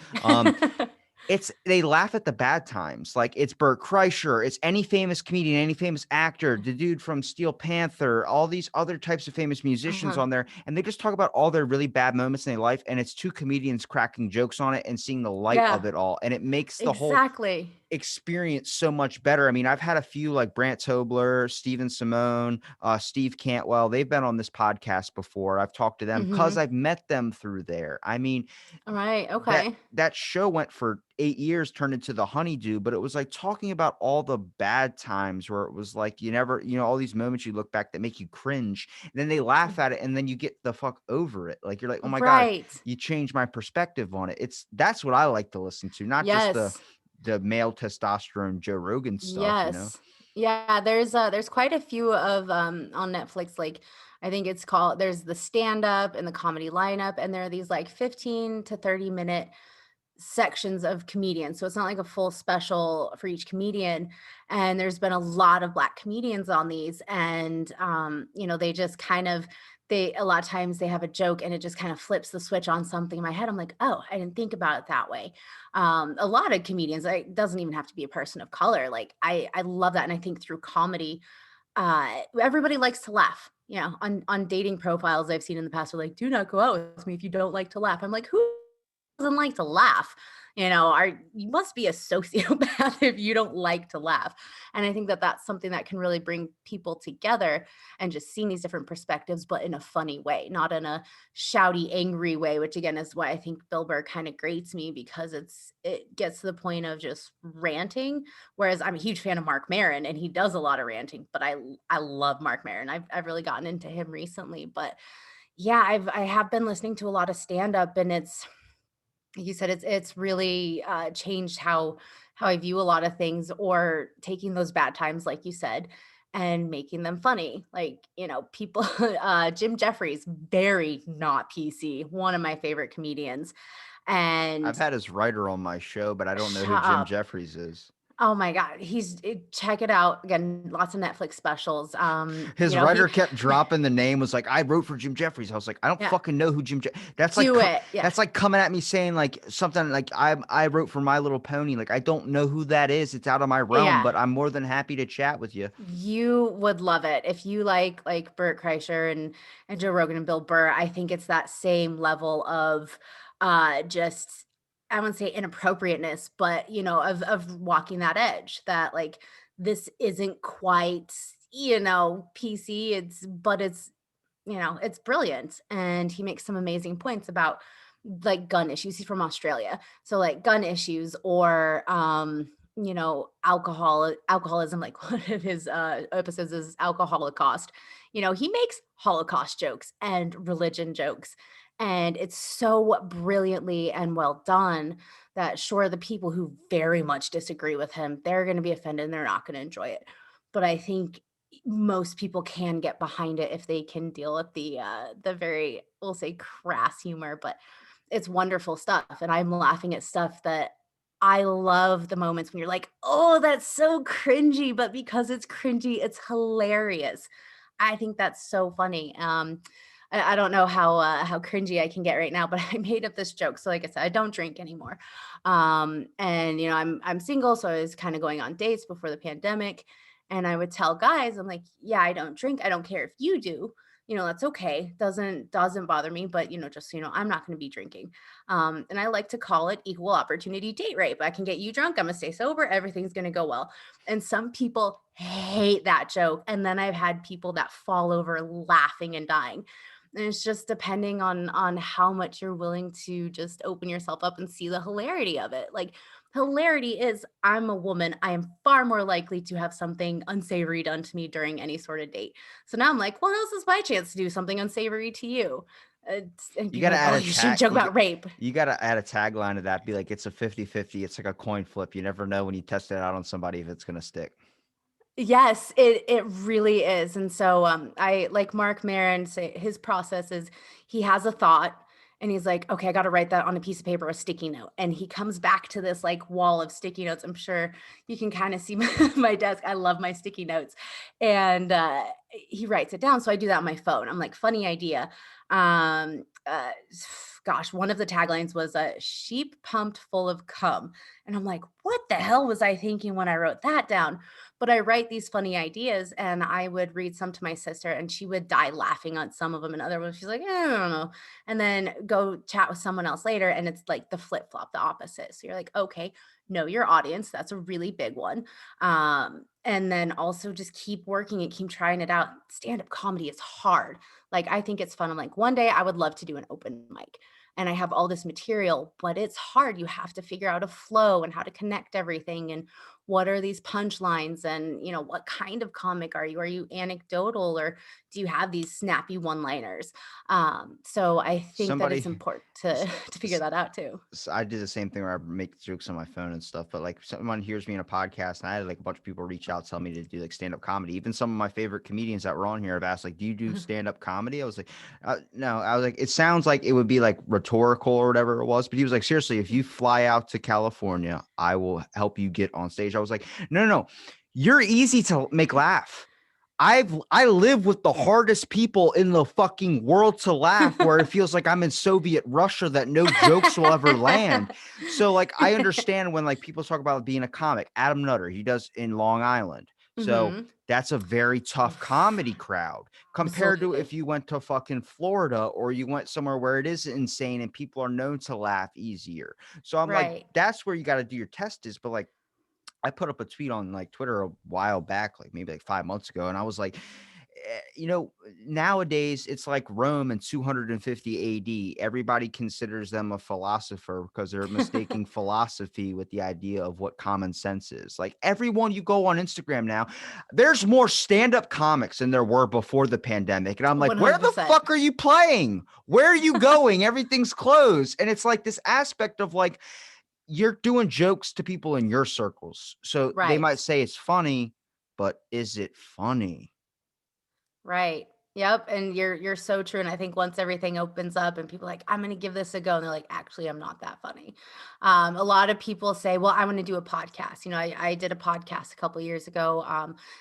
It's they laugh at the bad times. Like it's Bert Kreischer, it's any famous comedian, any famous actor, the dude from Steel Panther, all these other types of famous musicians
Uh-huh.
on there, and they just talk about all their really bad moments in their life, and it's two comedians cracking jokes on it and seeing the light
Yeah,
of it all, and it makes the whole
exactly.
experience so much better. I mean, I've had a few like Brant Tobler, Steven Simone, Steve Cantwell. They've been on this podcast before. I've talked to them because
Mhm.
I've met them through there. I mean,
Right,
that
okay.
that show went for 8 years, turned into The Honeydew, but it was like talking about all the bad times where it was like you never, all these moments you look back that make you cringe. And then they laugh at it and then you get the fuck over it. Like you're like, oh my God,
Right.
you changed my perspective on it. That's what I like to listen to, not just the
Yes.
the male testosterone Joe Rogan stuff.
Yes. Yeah, there's quite a few of, on Netflix, like, I think it's called there's the stand-up and the comedy lineup, and there are these, like, 15 to 30-minute sections of comedians. So it's not like a full special for each comedian. And there's been a lot of black comedians on these. And they just kind of they a lot of times they have a joke and it just kind of flips the switch on something in my head. I'm like, oh, I didn't think about it that way. A lot of comedians, it doesn't even have to be a person of color. Like I love that. And I think through comedy, everybody likes to laugh. On dating profiles I've seen in the past are like, do not go out with me if you don't like to laugh. I'm like, who doesn't like to laugh? You must be a sociopath if you don't like to laugh. And I think that that's something that can really bring people together and just seeing these different perspectives, but in a funny way, not in a shouty, angry way, which again is why I think Bill Burr kind of grates me because it gets to the point of just ranting. Whereas I'm a huge fan of Mark Maron and he does a lot of ranting, but I love Mark Maron. I've really gotten into him recently. But yeah, I have been listening to a lot of stand up and it's like you said, it's really, changed how I view a lot of things or taking those bad times, like you said, and making them funny. Like, people Jim Jeffries, very not PC, one of my favorite comedians,
I've
and
had his writer on my show, but I don't know who
shut
Jim
up.
Jeffries is.
Oh my god, check it out. Again, lots of Netflix specials.
His
He
writer kept dropping the name, was like, I wrote for Jim Jeffries. I was like, I don't
yeah,
fucking know who that's like
do it. Yeah.
that's like coming at me saying like something like I wrote for My Little Pony. Like I don't know who that is. It's out of my realm,
Yeah.
but I'm more than happy to chat with you.
You would love it if you like Bert Kreischer and Joe Rogan and Bill Burr. I think it's that same level of just I wouldn't say inappropriateness, but of walking that edge that like this isn't quite PC. It's brilliant. And he makes some amazing points about like gun issues. He's from Australia. So like gun issues or alcoholism, like one of his episodes is alcoholocaust. He makes Holocaust jokes and religion jokes. And it's so brilliantly and well done that sure the people who very much disagree with him, they're going to be offended and they're not going to enjoy it. But I think most people can get behind it if they can deal with the very, we'll say, crass humor, but it's wonderful stuff, and I'm laughing at stuff that I love the moments when you're like, "Oh, that's so cringy," but because it's cringy, it's hilarious. I think that's so funny. I don't know how cringy I can get right now, but I made up this joke. So, like I said, I don't drink anymore, and I'm single, so I was kind of going on dates before the pandemic, and I would tell guys, I'm like, "Yeah, I don't drink. I don't care if you do. That's okay. Doesn't bother me, but just I'm not going to be drinking." And I like to call it equal opportunity date rape. I can get you drunk. I'm gonna stay sober. Everything's gonna go well. And some people hate that joke. And then I've had people that fall over laughing and dying. And it's just depending on how much you're willing to just open yourself up and see the hilarity of it. Like hilarity is I'm a woman. I am far more likely to have something unsavory done to me during any sort of date. So now I'm like, well, this is my chance to do something unsavory to you. And
You
people
gotta
are like,
add
oh,
a
you shouldn't
tag.
joke about rape.
You gotta add a tagline to that. Be like, it's a 50-50. It's like a coin flip. You never know when you test it out on somebody if it's gonna stick.
Yes, it really is, and so, I like Mark Maron say his process is he has a thought, And he's like, okay, I got to write that on a piece of paper, a sticky note. And he comes back to this like wall of sticky notes. I'm sure you can kind of see my desk. I love my sticky notes. And he writes it down. So I do that on my phone. I'm like, funny idea. Um, uh, Gosh, one of the taglines was a sheep pumped full of cum. And I'm like, what the hell was I thinking when I wrote that down? But I write these funny ideas and I would read some to my sister and she would die laughing on some of them. And other ones, she's like, I don't know, and then go chat with someone else later and it's like the flip flop, the opposite. So you're like, okay, know your audience. That's a really big one. And then also just keep working it, keep trying it out. Stand up comedy is hard. Like, I think it's fun. I'm like, one day I would love to do an open mic and I have all this material, but it's hard. You have to figure out a flow and how to connect everything and what are these punchlines and, what kind of comic are you? Are you anecdotal or do you have these snappy one-liners? So I think that it's
Somebody
important to
s-
to figure that out too.
I did the same thing where I make jokes on my phone and stuff, but like someone hears me in a podcast and I had like a bunch of people reach out, tell me to do like stand up comedy. Even some of my favorite comedians that were on here have asked, like, do you do stand up comedy? I was like, no, I was like, it sounds like it would be like rhetorical or whatever it was. But he was like, seriously, if you fly out to California, I will help you get on stage. I was like, no, no, no, you're easy to make laugh. I live with the hardest people in the fucking world to laugh, where it feels like I'm in Soviet Russia that no jokes will ever land. So like I understand when like people talk about being a comic. Adam Nutter, he does in Long Island. So
Mhm.
that's a very tough
Oof.
comedy crowd compared to
Absolutely.
if you went to fucking Florida or you went somewhere where it is insane and people are known to laugh easier. So I'm like,
Right.
that's where you got to do your test is, but like I put up a tweet on like Twitter a while back, like maybe like 5 months ago, and I was like, nowadays it's like Rome in 250 AD. Everybody considers them a philosopher because they're mistaking philosophy with the idea of what common sense is. Like everyone you go on Instagram now, there's more stand-up comics than there were before the pandemic. And I'm like, where the
100%.
fuck are you playing? Where are you going? Everything's closed. And it's like this aspect of like, you're doing jokes to people in your circles. So they
Right.
might say it's funny, but is it funny?
Right. Yep, and you're so true, and I think once everything opens up and people are like, "I'm gonna give this a go," and they're like, "Actually, I'm not that funny." A lot of people say, "Well, I wanna do a podcast." I did a podcast a couple years ago.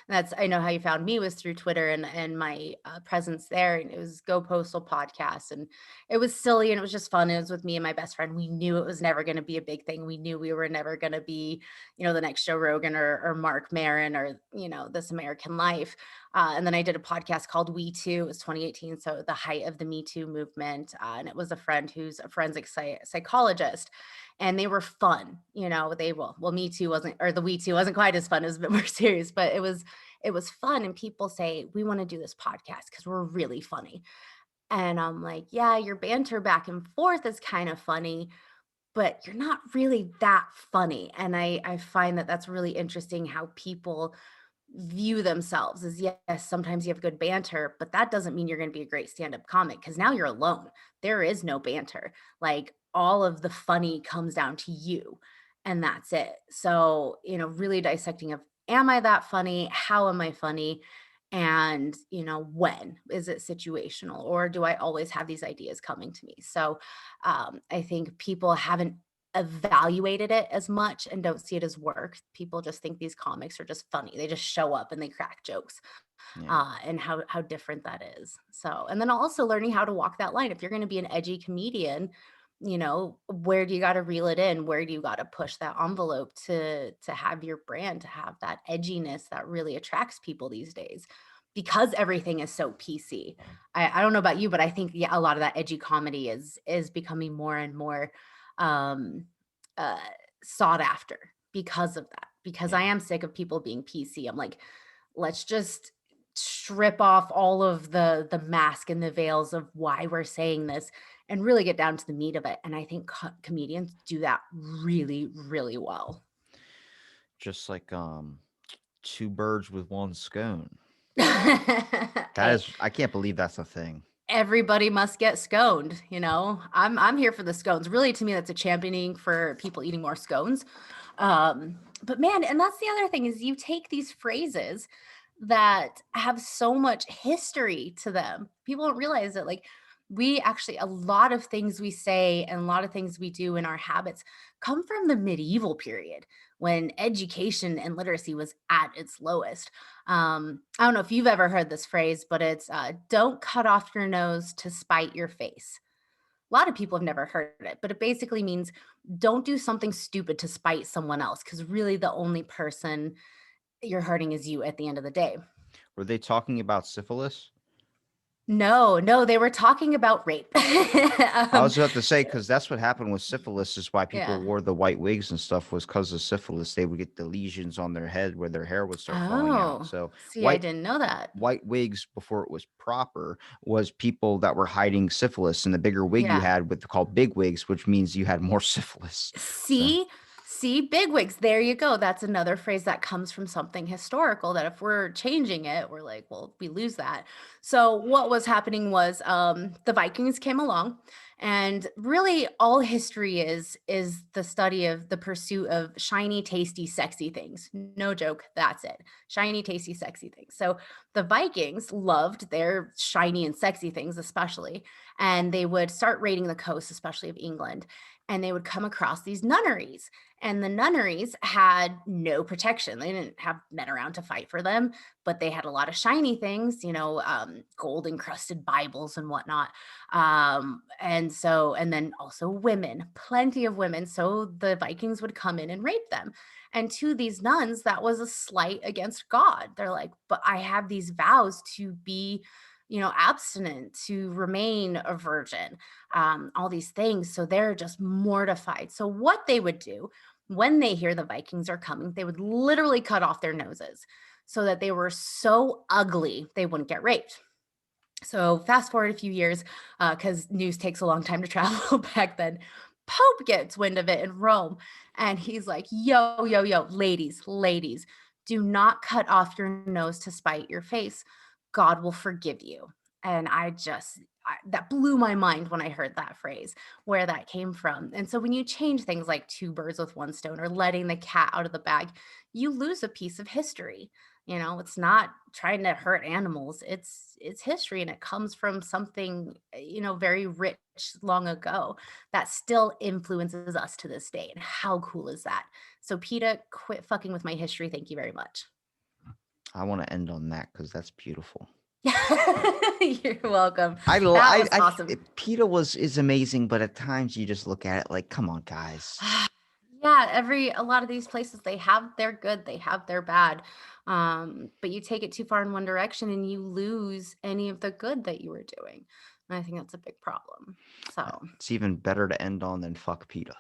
That's I know how you found me was through Twitter and my presence there, and it was Go Postal podcast, and it was silly and it was just fun. It was with me and my best friend. We knew it was never gonna be a big thing. We knew we were never gonna be, the next Joe Rogan or Mark Maron or This American Life. And then I did a podcast called We Too. It was 2018, so the height of the Me Too movement. And it was a friend who's a forensic psychologist, and they were fun. Well, Me Too wasn't, or the We Too wasn't quite as fun. It was a bit more serious, but it was fun. And people say we want to do this podcast because we're really funny. And I'm like, yeah, your banter back and forth is kind of funny, but you're not really that funny. And I find that that's really interesting how people view themselves as, yes, sometimes you have good banter, but that doesn't mean you're going to be a great stand-up comic because now you're alone. There is no banter. Like all of the funny comes down to you and that's it. So, really dissecting of, am I that funny? How am I funny? And, when is it situational or do I always have these ideas coming to me? So, I think people haven't evaluated it as much and don't see it as work. People just think these comics are just funny. They just show up and they crack jokes,
Yeah.
and how different that is. So, and then also learning how to walk that line. If you're going to be an edgy comedian, where do you got to reel it in? Where do you got to push that envelope to have your brand, to have that edginess that really attracts people these days? Because everything is so PC. I don't know about you, but I think, yeah, a lot of that edgy comedy is becoming more and more um uh sought after because of that. Because I
Yeah.
am sick of people being PC. I'm like, let's just strip off all of the mask and the veils of why we're saying this and really get down to the meat of it. And I think comedians do that really, really well.
Just like two birds with one scone. That
Hey,
is, I can't believe that's a thing.
everybody must get sconed, I'm here for the scones. Really, to me, that's a championing for people eating more scones. But man, and that's the other thing is you take these phrases that have so much history to them. People don't realize it. Like We actually, a lot of things we say and a lot of things we do in our habits come from the medieval period when education and literacy was at its lowest. I don't know if you've ever heard this phrase, but it's don't cut off your nose to spite your face. A lot of people have never heard it, but it basically means don't do something stupid to spite someone else because really the only person you're hurting is you at the end of the day.
Were they talking about syphilis?
No, no, they were talking about rape.
I
um,
was about to say because that's what happened with syphilis is why people
yeah.
wore the white wigs and stuff was because of syphilis. They would get the lesions on their head where their hair would start falling out.
Oh,
So
see, I
white
didn't know that.
white wigs before it was proper was people that were hiding syphilis, and the bigger wig you
Yeah.
had with called big wigs, which means you had more syphilis. So
See? See, bigwigs, there you go. That's another phrase that comes from something historical that if we're changing it, we're like, well, we lose that. So what was happening was the Vikings came along and really all history is the study of the pursuit of shiny, tasty, sexy things. No joke, that's it. Shiny, tasty, sexy things. So the Vikings loved their shiny and sexy things especially, and they would start raiding the coast, especially of England, and they would come across these nunneries. And the nunneries had no protection. They didn't have men around to fight for them, but they had a lot of shiny things, gold encrusted Bibles and whatnot. And then also women, plenty of women. So the Vikings would come in and rape them. And to these nuns, that was a slight against God. They're like, but I have these vows to be, abstinent, to remain a virgin, all these things. So they're just mortified. So what they would do when they hear the Vikings are coming, they would literally cut off their noses so that they were so ugly they wouldn't get raped. So fast forward a few years, because news takes a long time to travel back then. Pope gets wind of it in Rome, and he's like, "Yo, yo, yo, ladies, ladies, do not cut off your nose to spite your face. God will forgive you." And that blew my mind when I heard that phrase, where that came from. And so when you change things like two birds with one stone or letting the cat out of the bag, you lose a piece of history. It's not trying to hurt animals. It's history and it comes from something, very rich long ago that still influences us to this day. And how cool is that? So PETA, quit fucking with my history. Thank you very much.
I want to end on that because that's beautiful.
You're welcome.
I, l-
That was
I
awesome.
PETA is amazing, but at times you just look at it like, come on, guys.
Yeah, a lot of these places, they have their good, they have their bad. But you take it too far in one direction and you lose any of the good that you were doing. And I think that's a big problem. So
It's even better to end on than fuck PETA.